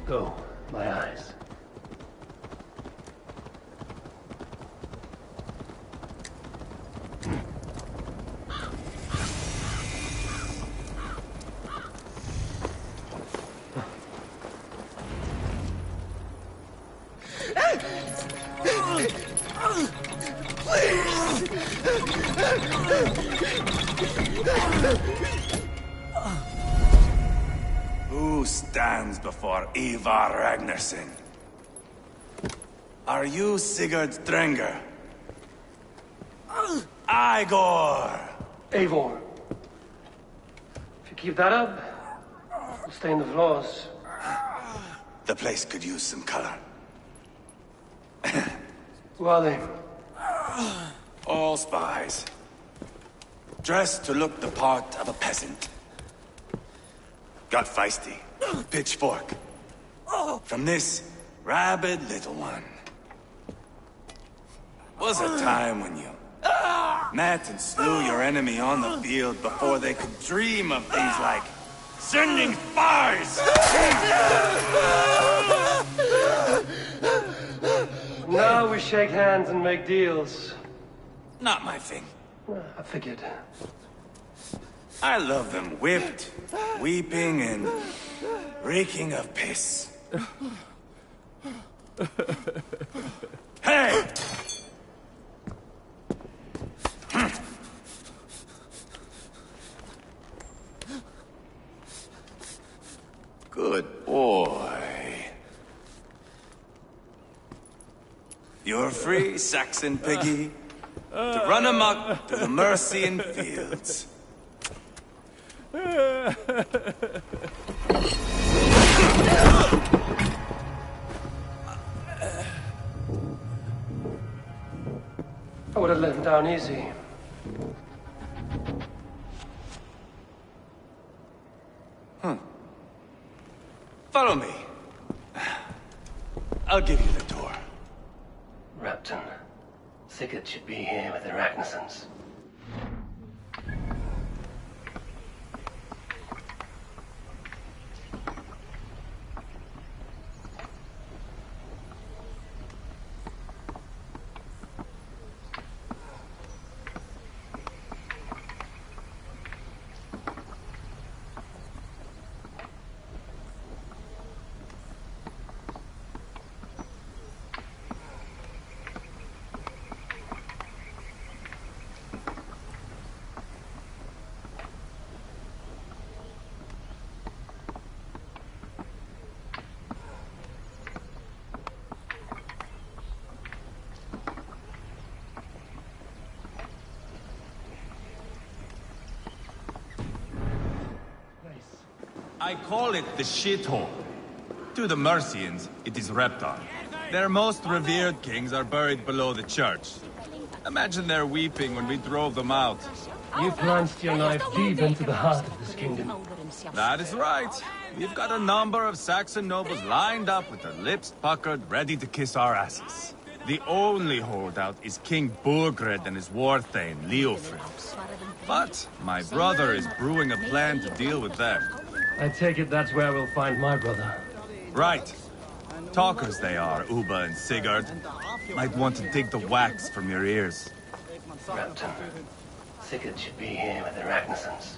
Go, my eyes.
Who stands before Ivar Ragnarsson? Are you Sigurd Drenger? Igor!
Eivor. If you keep that up, we'll stain the floors.
The place could use some color.
Who are they?
All spies. Dressed to look the part of a peasant. Got feisty. Pitchfork. From this rabid little one. Was a time when you met and slew your enemy on the field before they could dream of things like sending spies!
Now we shake hands and make deals.
Not my thing.
I figured.
I love them whipped, weeping, and reeking of piss. Hey! Good boy. You're free, Saxon piggy, to run amok to the Mercian fields.
I would have let him down easy.
Follow me. I'll give you the door.
Rapton. Sigurd should be here with the Ragnarsons.
I call it the shithole. To the Mercians, it is Reptar. Their most revered kings are buried below the church. Imagine their weeping when we drove them out.
You plunged your knife deep into the heart of this kingdom.
That is right. We've got a number of Saxon nobles lined up with their lips puckered, ready to kiss our asses. The only holdout is King Burgred and his war thane, Leofrid. But my brother is brewing a plan to deal with them.
I take it that's where we'll find my brother.
Right. Talkers they are, Uba and Sigurd. Might want to dig the wax from your ears.
Rapton. Sigurd should be here with the Ragnarsons.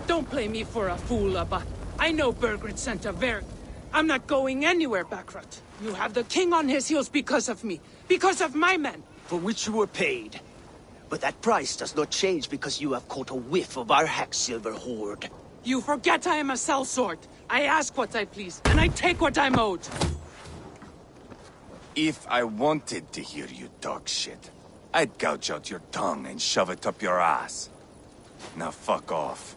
Don't play me for a fool, Abba. I know Burgred sent a Verg. I'm not going anywhere, Backrot. You have the king on his heels because of me. Because of my men.
For which you were paid. But that price does not change because you have caught a whiff of our Hacksilver hoard.
You forget I am a sellsword. I ask what I please, and I take what I'm owed.
If I wanted to hear you talk shit, I'd gouge out your tongue and shove it up your ass. Now fuck off.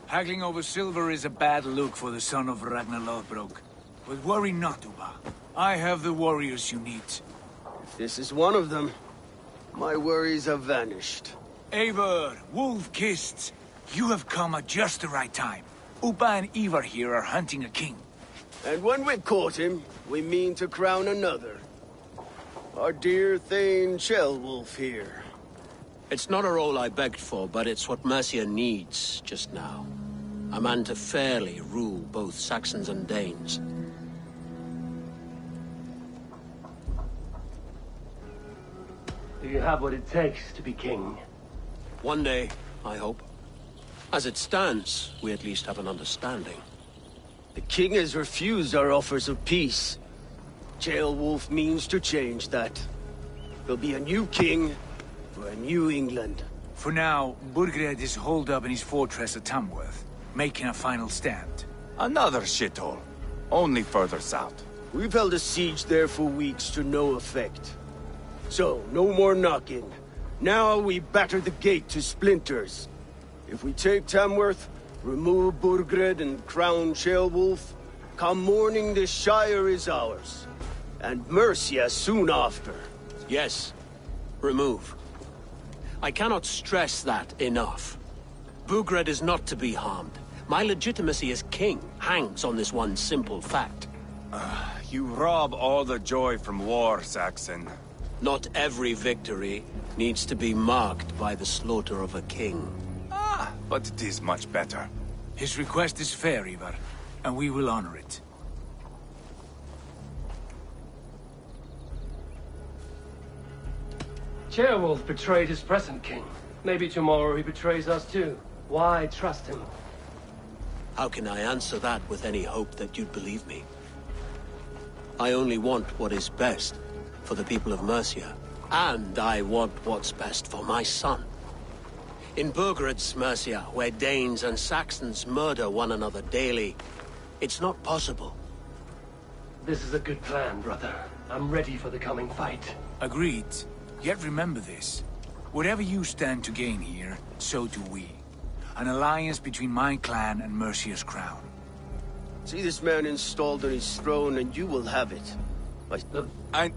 Haggling over silver is a bad look for the son of Ragnar Lothbrok. But worry not, Uba. I have the warriors you need.
If this is one of them, my worries have vanished.
Eivor, Wolf-Kissed, you have come at just the right time. Uba and Ivar here are hunting a king.
And when we've caught him, we mean to crown another. Our dear Thane Ceolwulf here.
It's not a role I begged for, but it's what Mercia needs just now. A man to fairly rule both Saxons and Danes.
Do you have what it takes to be king?
One day, I hope. As it stands, we at least have an understanding.
The king has refused our offers of peace. Ceolwulf means to change that. There'll be a new king for a new England.
For now, Burgred is holed up in his fortress at Tamworth, making a final stand.
Another shithole. Only further south.
We've held a siege there for weeks to no effect. So, no more knocking. Now we batter the gate to splinters. If we take Tamworth, remove Burgred and crown Ceolwulf, come morning the Shire is ours. And Mercia soon after.
Yes, remove. I cannot stress that enough. Burgred is not to be harmed. My legitimacy as king hangs on this one simple fact.
You rob all the joy from war, Saxon.
Not every victory needs to be marked by the slaughter of a king.
But it is much better.
His request is fair, Ivar, and we will honor it.
Ceolwulf betrayed his present king. Maybe tomorrow he betrays us too. Why trust him?
How can I answer that with any hope that you'd believe me? I only want what is best for the people of Mercia. And I want what's best for my son. In Burgred's Mercia, where Danes and Saxons murder one another daily, it's not possible.
This is a good plan, brother. I'm ready for the coming fight.
Agreed. Yet remember this. Whatever you stand to gain here, so do we. An alliance between my clan and Mercia's crown.
See this man installed on his throne and you will have it.
I'm